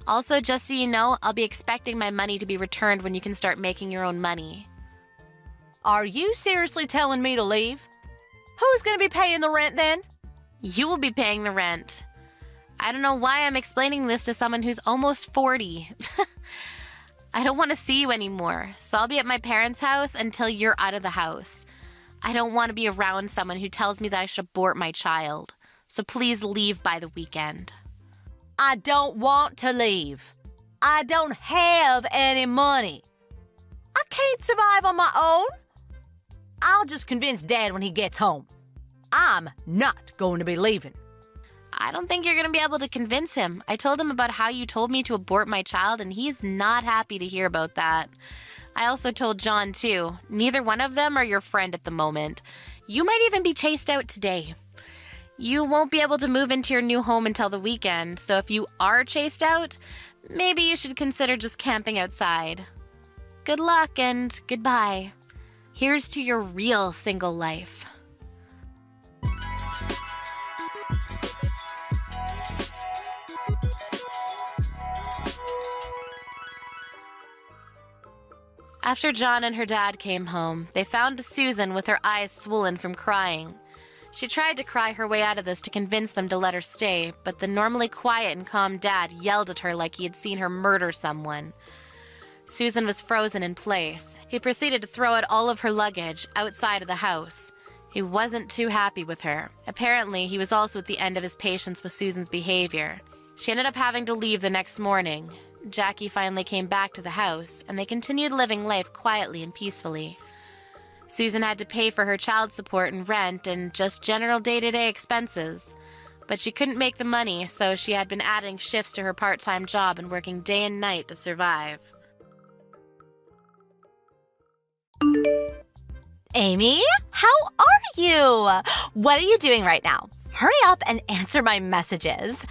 Also, just so you know, I'll be expecting my money to be returned when you can start making your own money. Are you seriously telling me to leave? Who's going to be paying the rent then? You will be paying the rent. I don't know why I'm explaining this to someone who's almost 40. I don't want to see you anymore, so I'll be at my parents' house until you're out of the house. I don't want to be around someone who tells me that I should abort my child. So please leave by the weekend. I don't want to leave. I don't have any money. I can't survive on my own. I'll just convince Dad when he gets home. I'm not going to be leaving. I don't think you're going to be able to convince him. I told him about how you told me to abort my child, and he's not happy to hear about that. I also told John, too. Neither one of them are your friend at the moment. You might even be chased out today. You won't be able to move into your new home until the weekend, so if you are chased out, maybe you should consider just camping outside. Good luck and goodbye. Here's to your real single life. After John and her dad came home, they found Susan with her eyes swollen from crying. She tried to cry her way out of this to convince them to let her stay, but the normally quiet and calm dad yelled at her like he had seen her murder someone. Susan was frozen in place. He proceeded to throw out all of her luggage outside of the house. He wasn't too happy with her. Apparently, he was also at the end of his patience with Susan's behavior. She ended up having to leave the next morning. Jackie finally came back to the house, and they continued living life quietly and peacefully. Susan had to pay for her child support and rent and just general day-to-day expenses. But she couldn't make the money, so she had been adding shifts to her part-time job and working day and night to survive. Amy, how are you? What are you doing right now? Hurry up and answer my messages.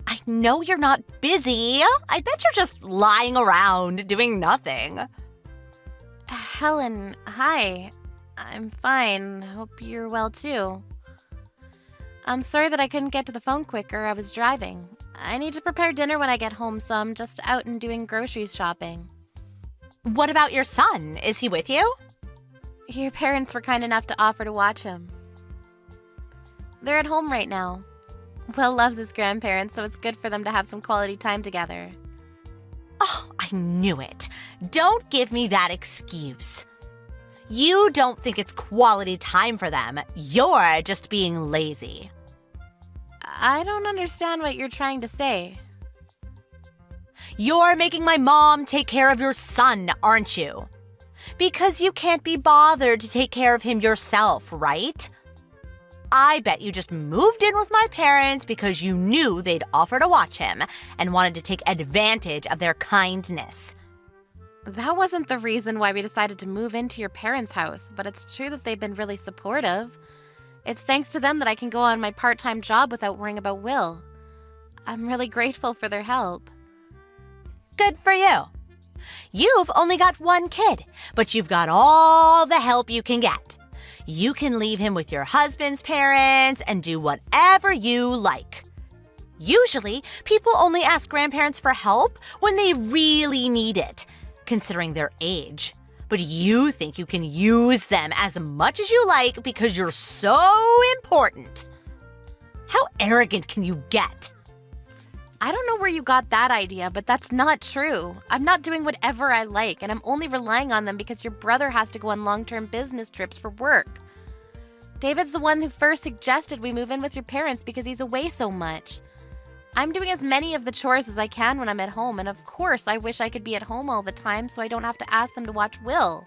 I know you're not busy. I bet you're just lying around doing nothing. Helen, hi. I'm fine. Hope you're well too. I'm sorry that I couldn't get to the phone quicker. I was driving. I need to prepare dinner when I get home, so I'm just out and doing groceries shopping. What about your son? Is he with you? Your parents were kind enough to offer to watch him. They're at home right now. Will loves his grandparents, so it's good for them to have some quality time together. Oh, I knew it. Don't give me that excuse. You don't think it's quality time for them. You're just being lazy. I don't understand what you're trying to say. You're making my mom take care of your son, aren't you? Because you can't be bothered to take care of him yourself, right? I bet you just moved in with my parents because you knew they'd offer to watch him and wanted to take advantage of their kindness. That wasn't the reason why we decided to move into your parents' house, but it's true that they've been really supportive. It's thanks to them that I can go on my part-time job without worrying about Will. I'm really grateful for their help. Good for you. You've only got one kid, but you've got all the help you can get. You can leave him with your husband's parents and do whatever you like. Usually, people only ask grandparents for help when they really need it, considering their age. But you think you can use them as much as you like because you're so important. How arrogant can you get? I don't know where you got that idea, but that's not true. I'm not doing whatever I like, and I'm only relying on them because your brother has to go on long-term business trips for work. David's the one who first suggested we move in with your parents because he's away so much. I'm doing as many of the chores as I can when I'm at home, and of course I wish I could be at home all the time so I don't have to ask them to watch Will.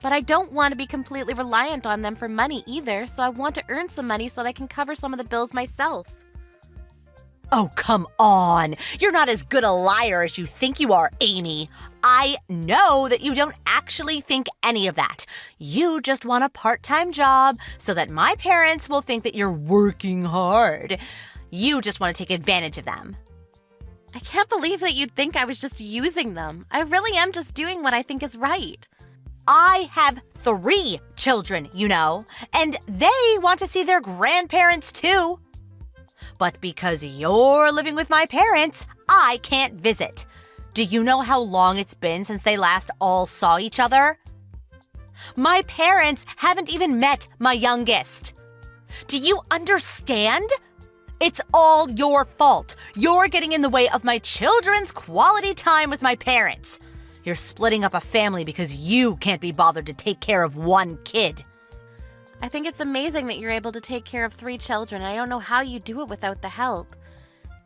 But I don't want to be completely reliant on them for money either, so I want to earn some money so that I can cover some of the bills myself. Oh, come on. You're not as good a liar as you think you are, Amy. I know that you don't actually think any of that. You just want a part-time job so that my parents will think that you're working hard. You just want to take advantage of them. I can't believe that you'd think I was just using them. I really am just doing what I think is right. I have 3 children, you know, and they want to see their grandparents too. But because you're living with my parents, I can't visit. Do you know how long it's been since they last all saw each other? My parents haven't even met my youngest. Do you understand? It's all your fault. You're getting in the way of my children's quality time with my parents. You're splitting up a family because you can't be bothered to take care of one kid. I think it's amazing that you're able to take care of 3 children. I don't know how you do it without the help.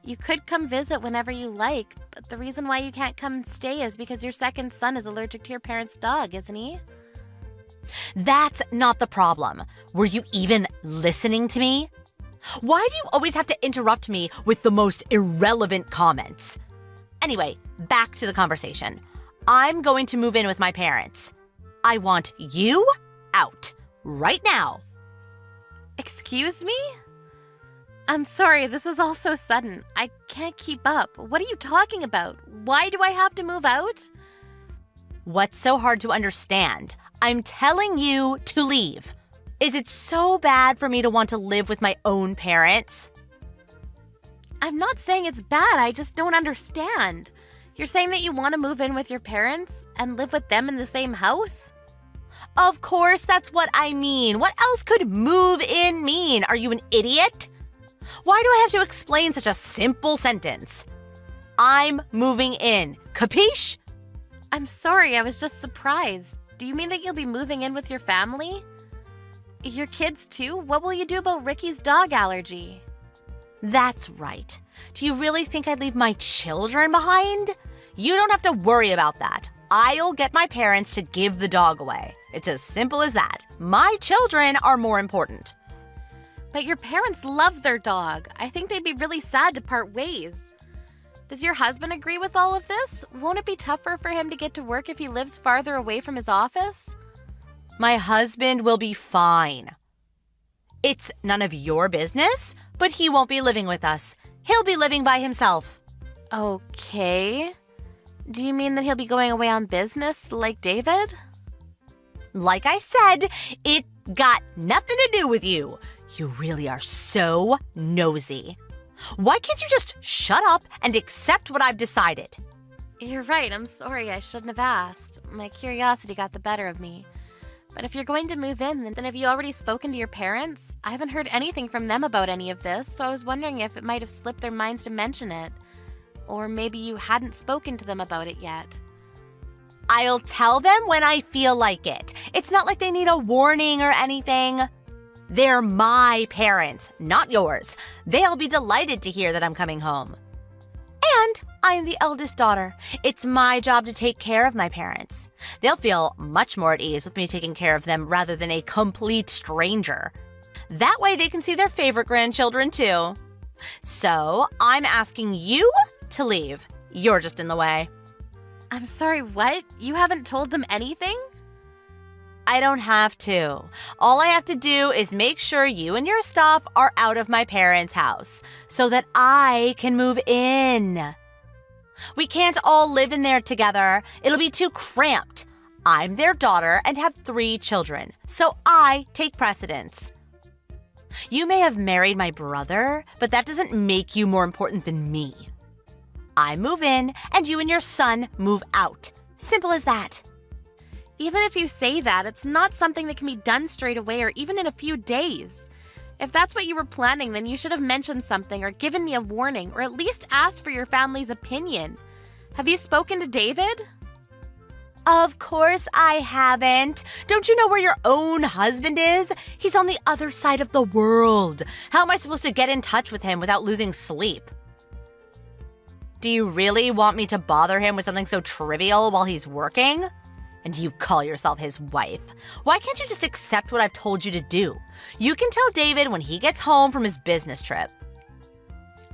You could come visit whenever you like, but the reason why you can't come and stay is because your second son is allergic to your parents' dog, isn't he? That's not the problem. Were you even listening to me? Why do you always have to interrupt me with the most irrelevant comments? Anyway, back to the conversation. I'm going to move in with my parents. I want you out. Right now. Excuse me? I'm sorry, this is all so sudden. I can't keep up. What are you talking about? Why do I have to move out? What's so hard to understand? I'm telling you to leave. Is it so bad for me to want to live with my own parents? I'm not saying it's bad, I just don't understand. You're saying that you want to move in with your parents and live with them in the same house? Of course, that's what I mean. What else could move in mean? Are you an idiot? Why do I have to explain such a simple sentence? I'm moving in. Capiche? I'm sorry, I was just surprised. Do you mean that you'll be moving in with your family? Your kids too? What will you do about Ricky's dog allergy? That's right. Do you really think I'd leave my children behind? You don't have to worry about that. I'll get my parents to give the dog away. It's as simple as that. My children are more important. But your parents love their dog. I think they'd be really sad to part ways. Does your husband agree with all of this? Won't it be tougher for him to get to work if he lives farther away from his office? My husband will be fine. It's none of your business, but he won't be living with us. He'll be living by himself. Okay. Do you mean that he'll be going away on business like David? Like I said, it got nothing to do with you. You really are so nosy. Why can't you just shut up and accept what I've decided? You're right, I'm sorry, I shouldn't have asked. My curiosity got the better of me. But if you're going to move in, then have you already spoken to your parents? I haven't heard anything from them about any of this, so I was wondering if it might have slipped their minds to mention it. Or maybe you hadn't spoken to them about it yet. I'll tell them when I feel like it. It's not like they need a warning or anything. They're my parents, not yours. They'll be delighted to hear that I'm coming home. And I'm the eldest daughter. It's my job to take care of my parents. They'll feel much more at ease with me taking care of them rather than a complete stranger. That way they can see their favorite grandchildren too. So I'm asking you to leave. You're just in the way. I'm sorry, what? You haven't told them anything? I don't have to. All I have to do is make sure you and your stuff are out of my parents' house so that I can move in. We can't all live in there together. It'll be too cramped. I'm their daughter and have 3 children, so I take precedence. You may have married my brother, but that doesn't make you more important than me. I move in and you and your son move out. Simple as that. Even if you say that, it's not something that can be done straight away or even in a few days. If that's what you were planning, then you should have mentioned something or given me a warning or at least asked for your family's opinion. Have you spoken to David? Of course I haven't. Don't you know where your own husband is? He's on the other side of the world. How am I supposed to get in touch with him without losing sleep? Do you really want me to bother him with something so trivial while he's working? And you call yourself his wife. Why can't you just accept what I've told you to do? You can tell David when he gets home from his business trip.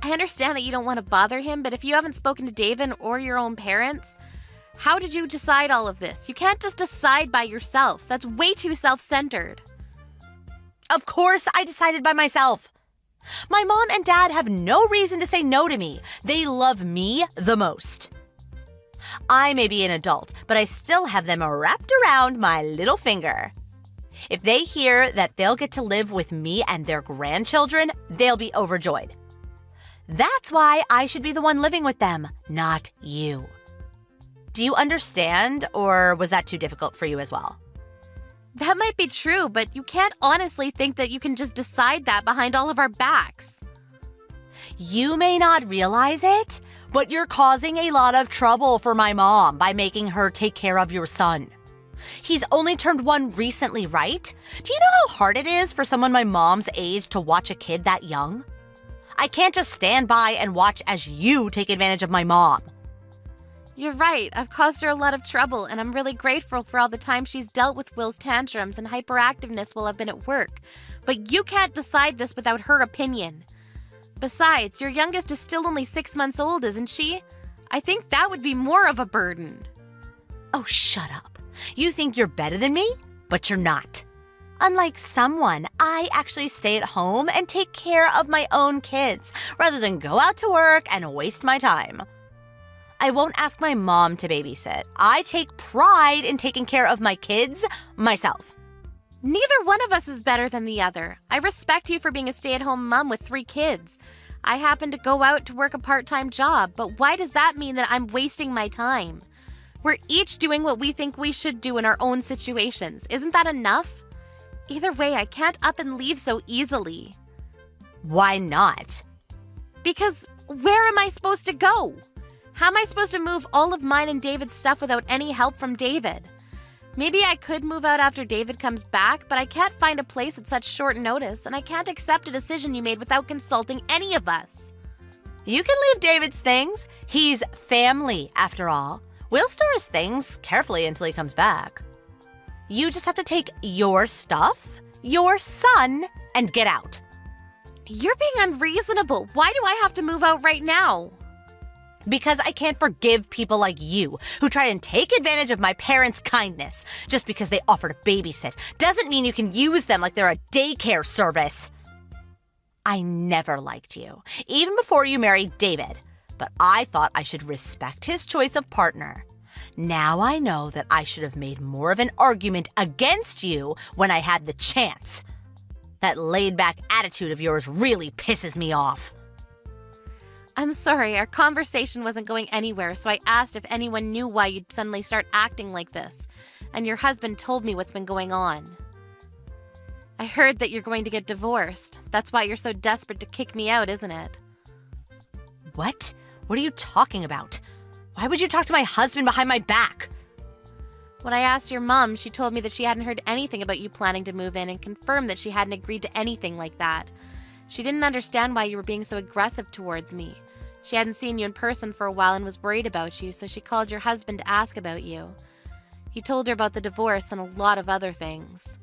I understand that you don't want to bother him, but if you haven't spoken to David or your own parents, how did you decide all of this? You can't just decide by yourself. That's way too self-centered. Of course I decided by myself. My mom and dad have no reason to say no to me. They love me the most. I may be an adult, but I still have them wrapped around my little finger. If they hear that they'll get to live with me and their grandchildren, they'll be overjoyed. That's why I should be the one living with them, not you. Do you understand, or was that too difficult for you as well? That might be true, but you can't honestly think that you can just decide that behind all of our backs. You may not realize it, but you're causing a lot of trouble for my mom by making her take care of your son. He's only turned 1 recently, right? Do you know how hard it is for someone my mom's age to watch a kid that young? I can't just stand by and watch as you take advantage of my mom. You're right, I've caused her a lot of trouble, and I'm really grateful for all the time she's dealt with Will's tantrums and hyperactiveness while I've been at work. But you can't decide this without her opinion. Besides, your youngest is still only 6 months old, isn't she? I think that would be more of a burden. Oh, shut up. You think you're better than me, but you're not. Unlike someone, I actually stay at home and take care of my own kids, rather than go out to work and waste my time. I won't ask my mom to babysit. I take pride in taking care of my kids myself. Neither one of us is better than the other. I respect you for being a stay-at-home mom with 3 kids. I happen to go out to work a part-time job, but why does that mean that I'm wasting my time? We're each doing what we think we should do in our own situations. Isn't that enough? Either way, I can't up and leave so easily. Why not? Because where am I supposed to go? How am I supposed to move all of mine and David's stuff without any help from David? Maybe I could move out after David comes back, but I can't find a place at such short notice, and I can't accept a decision you made without consulting any of us. You can leave David's things. He's family, after all. We'll store his things carefully until he comes back. You just have to take your stuff, your son, and get out. You're being unreasonable. Why do I have to move out right now? Because I can't forgive people like you who try and take advantage of my parents' kindness. Just because they offer to babysit doesn't mean you can use them like they're a daycare service. I never liked you, even before you married David. But I thought I should respect his choice of partner. Now I know that I should have made more of an argument against you when I had the chance. That laid-back attitude of yours really pisses me off. I'm sorry, our conversation wasn't going anywhere, so I asked if anyone knew why you'd suddenly start acting like this, and your husband told me what's been going on. I heard that you're going to get divorced. That's why you're so desperate to kick me out, isn't it? What? What are you talking about? Why would you talk to my husband behind my back? When I asked your mom, she told me that she hadn't heard anything about you planning to move in and confirmed that she hadn't agreed to anything like that. She didn't understand why you were being so aggressive towards me. She hadn't seen you in person for a while and was worried about you, so she called your husband to ask about you. He told her about the divorce and a lot of other things.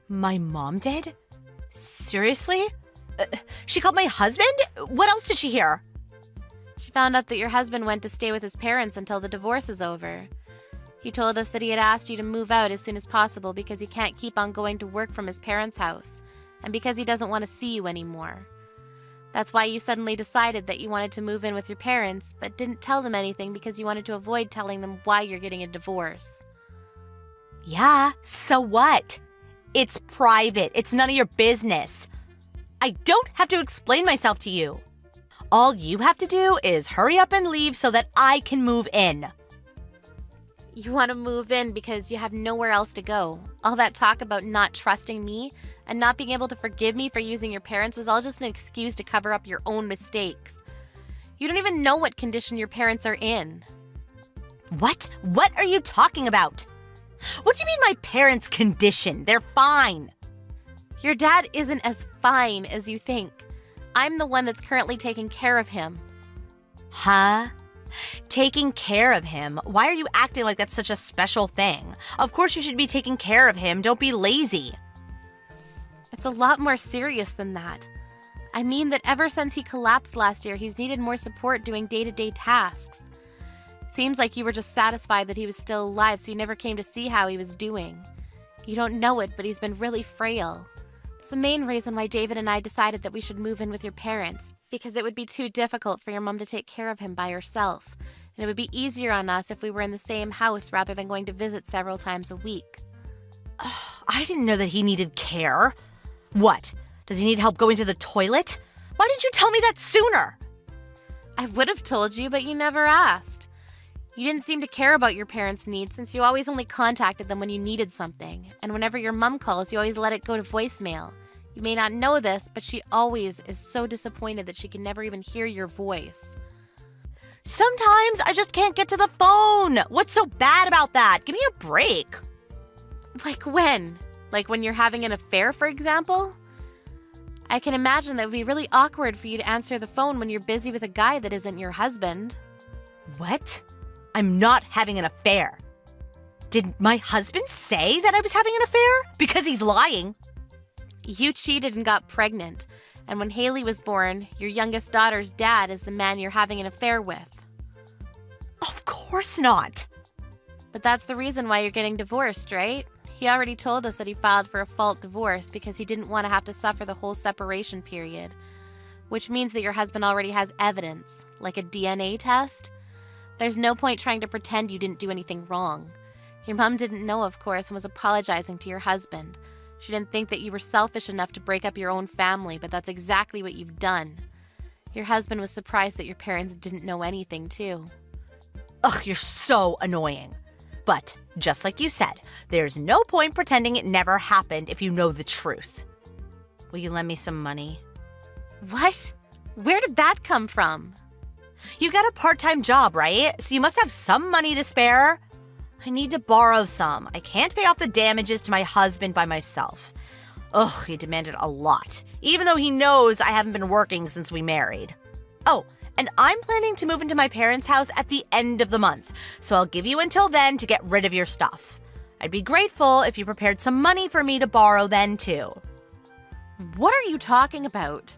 My mom did? Seriously? She called my husband? What else did she hear? She found out that your husband went to stay with his parents until the divorce is over. He told us that he had asked you to move out as soon as possible because he can't keep on going to work from his parents' house, and because he doesn't want to see you anymore. That's why you suddenly decided that you wanted to move in with your parents, but didn't tell them anything because you wanted to avoid telling them why you're getting a divorce. Yeah, so what? It's private. It's none of your business. I don't have to explain myself to you. All you have to do is hurry up and leave so that I can move in. You want to move in because you have nowhere else to go. All that talk about not trusting me and not being able to forgive me for using your parents was all just an excuse to cover up your own mistakes. You don't even know what condition your parents are in. What? What are you talking about? What do you mean my parents' condition? They're fine. Your dad isn't as fine as you think. I'm the one that's currently taking care of him. Huh? Taking care of him? Why are you acting like that's such a special thing? Of course you should be taking care of him. Don't be lazy. It's a lot more serious than that. I mean that ever since he collapsed last year, he's needed more support doing day-to-day tasks. It seems like you were just satisfied that he was still alive, so you never came to see how he was doing. You don't know it, but he's been really frail. It's the main reason why David and I decided that we should move in with your parents, because it would be too difficult for your mom to take care of him by herself, and it would be easier on us if we were in the same house rather than going to visit several times a week. I didn't know that he needed care. What? Does he need help going to the toilet? Why didn't you tell me that sooner? I would have told you, but you never asked. You didn't seem to care about your parents' needs since you always only contacted them when you needed something, and whenever your mom calls, you always let it go to voicemail. You may not know this, but she always is so disappointed that she can never even hear your voice. Sometimes I just can't get to the phone. What's so bad about that? Give me a break. Like when? Like when you're having an affair, for example? I can imagine that would be really awkward for you to answer the phone when you're busy with a guy that isn't your husband. What? I'm not having an affair. Did my husband say that I was having an affair? Because he's lying. You cheated and got pregnant, and when Haley was born, your youngest daughter's dad is the man you're having an affair with. Of course not. But that's the reason why you're getting divorced, right? He already told us that he filed for a fault divorce because he didn't want to have to suffer the whole separation period, which means that your husband already has evidence, like a DNA test. There's no point trying to pretend you didn't do anything wrong. Your mom didn't know, of course, and was apologizing to your husband. She didn't think that you were selfish enough to break up your own family, but that's exactly what you've done. Your husband was surprised that your parents didn't know anything, too. Ugh, you're so annoying. But, just like you said, there's no point pretending it never happened if you know the truth. Will you lend me some money? What? Where did that come from? You got a part-time job, right? So you must have some money to spare. I need to borrow some. I can't pay off the damages to my husband by myself. Ugh, he demanded a lot, even though he knows I haven't been working since we married. Oh, and I'm planning to move into my parents' house at the end of the month, so I'll give you until then to get rid of your stuff. I'd be grateful if you prepared some money for me to borrow then, too. What are you talking about?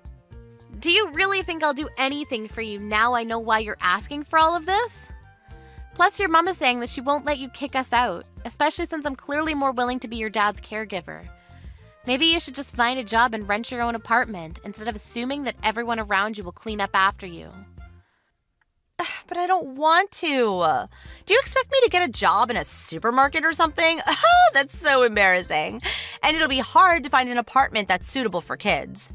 Do you really think I'll do anything for you now I know why you're asking for all of this? Plus, your mom is saying that she won't let you kick us out, especially since I'm clearly more willing to be your dad's caregiver. Maybe you should just find a job and rent your own apartment instead of assuming that everyone around you will clean up after you. But but I don't want to. Do you expect me to get a job in a supermarket or something? That's so embarrassing. And it'll be hard to find an apartment that's suitable for kids.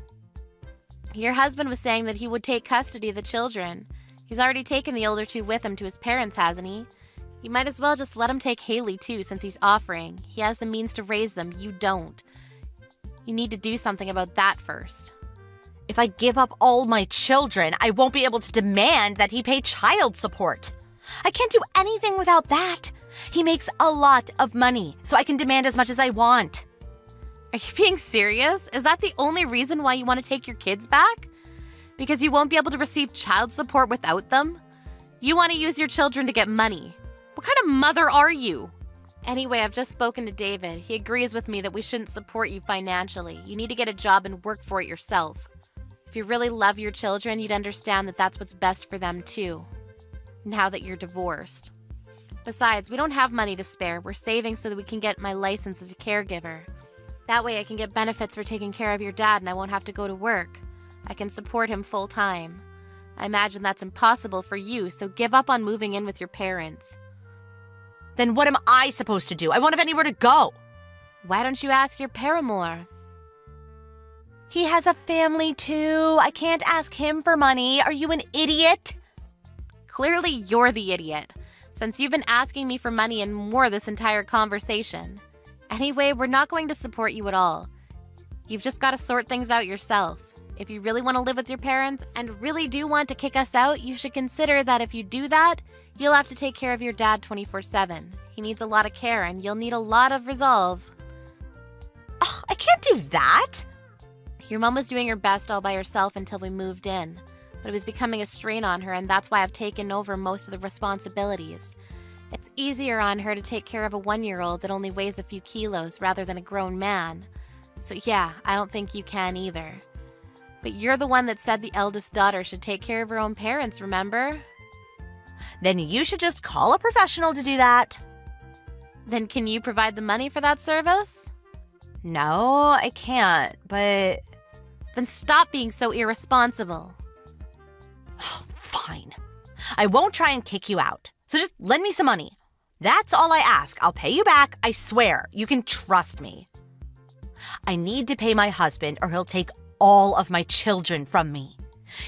Your husband was saying that he would take custody of the children. He's already taken the older two with him to his parents, hasn't he? You might as well just let him take Haley too, since he's offering. He has the means to raise them. You don't. You need to do something about that first. If I give up all my children, I won't be able to demand that he pay child support. I can't do anything without that. He makes a lot of money, so I can demand as much as I want. Are you being serious? Is that the only reason why you want to take your kids back? Because you won't be able to receive child support without them? You want to use your children to get money. What kind of mother are you? Anyway, I've just spoken to David. He agrees with me that we shouldn't support you financially. You need to get a job and work for it yourself. If you really love your children, you'd understand that that's what's best for them too, now that you're divorced. Besides, we don't have money to spare. We're saving so that we can get my license as a caregiver. That way I can get benefits for taking care of your dad and I won't have to go to work. I can support him full time. I imagine that's impossible for you, so give up on moving in with your parents. Then what am I supposed to do? I won't have anywhere to go. Why don't you ask your paramour? He has a family too. I can't ask him for money. Are you an idiot? Clearly you're the idiot, since you've been asking me for money and more this entire conversation. Anyway, we're not going to support you at all. You've just got to sort things out yourself. If you really want to live with your parents and really do want to kick us out, you should consider that if you do that, you'll have to take care of your dad 24/7. He needs a lot of care and you'll need a lot of resolve. Ugh, I can't do that. Your mom was doing her best all by herself until we moved in, but it was becoming a strain on her, and that's why I've taken over most of the responsibilities. It's easier on her to take care of a 1-year-old that only weighs a few kilos rather than a grown man. So yeah, I don't think you can either. But you're the one that said the eldest daughter should take care of her own parents, remember? Then you should just call a professional to do that. Then can you provide the money for that service? No, I can't, but... Then stop being so irresponsible. Oh, fine. I won't try and kick you out. So just lend me some money. That's all I ask. I'll pay you back, I swear. You can trust me. I need to pay my husband or he'll take all of my children from me.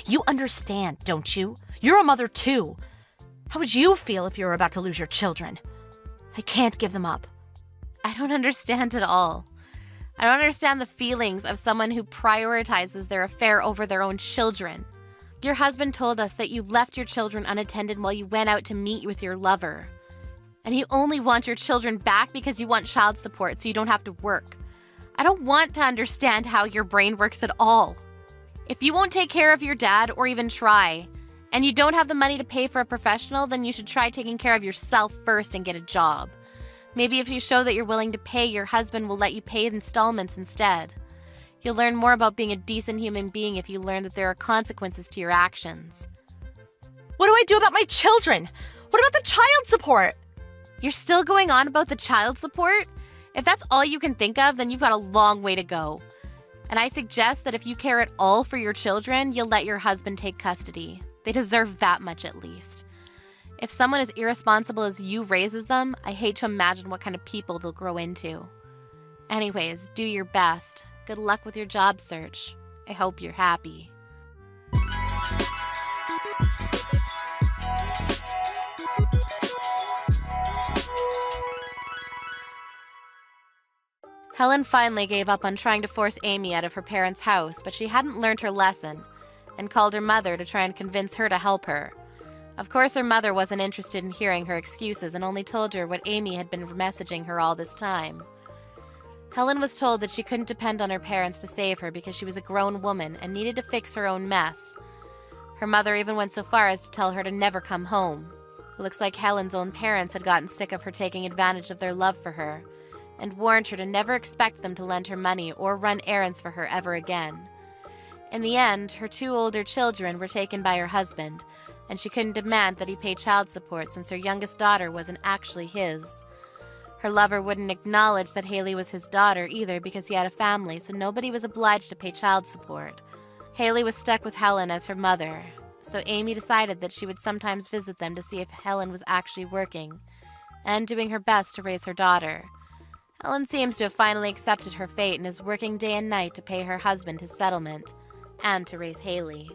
You understand, don't you? You're a mother too. How would you feel if you were about to lose your children? I can't give them up. I don't understand at all. I don't understand the feelings of someone who prioritizes their affair over their own children. Your husband told us that you left your children unattended while you went out to meet with your lover. And you only want your children back because you want child support so you don't have to work. I don't want to understand how your brain works at all. If you won't take care of your dad or even try, and you don't have the money to pay for a professional, then you should try taking care of yourself first and get a job. Maybe if you show that you're willing to pay, your husband will let you pay installments instead. You'll learn more about being a decent human being if you learn that there are consequences to your actions. What do I do about my children? What about the child support? You're still going on about the child support? If that's all you can think of, then you've got a long way to go. And I suggest that if you care at all for your children, you'll let your husband take custody. They deserve that much at least. If someone as irresponsible as you raises them, I hate to imagine what kind of people they'll grow into. Anyways, do your best. Good luck with your job search. I hope you're happy. Helen finally gave up on trying to force Amy out of her parents' house, but she hadn't learned her lesson and called her mother to try and convince her to help her. Of course, her mother wasn't interested in hearing her excuses and only told her what Amy had been messaging her all this time. Helen was told that she couldn't depend on her parents to save her because she was a grown woman and needed to fix her own mess. Her mother even went so far as to tell her to never come home. It looks like Helen's own parents had gotten sick of her taking advantage of their love for her and warned her to never expect them to lend her money or run errands for her ever again. In the end, her 2 older children were taken by her husband, and she couldn't demand that he pay child support since her youngest daughter wasn't actually his. Her lover wouldn't acknowledge that Haley was his daughter either because he had a family, so nobody was obliged to pay child support. Haley was stuck with Helen as her mother, so Amy decided that she would sometimes visit them to see if Helen was actually working and doing her best to raise her daughter. Helen seems to have finally accepted her fate and is working day and night to pay her husband his settlement and to raise Haley.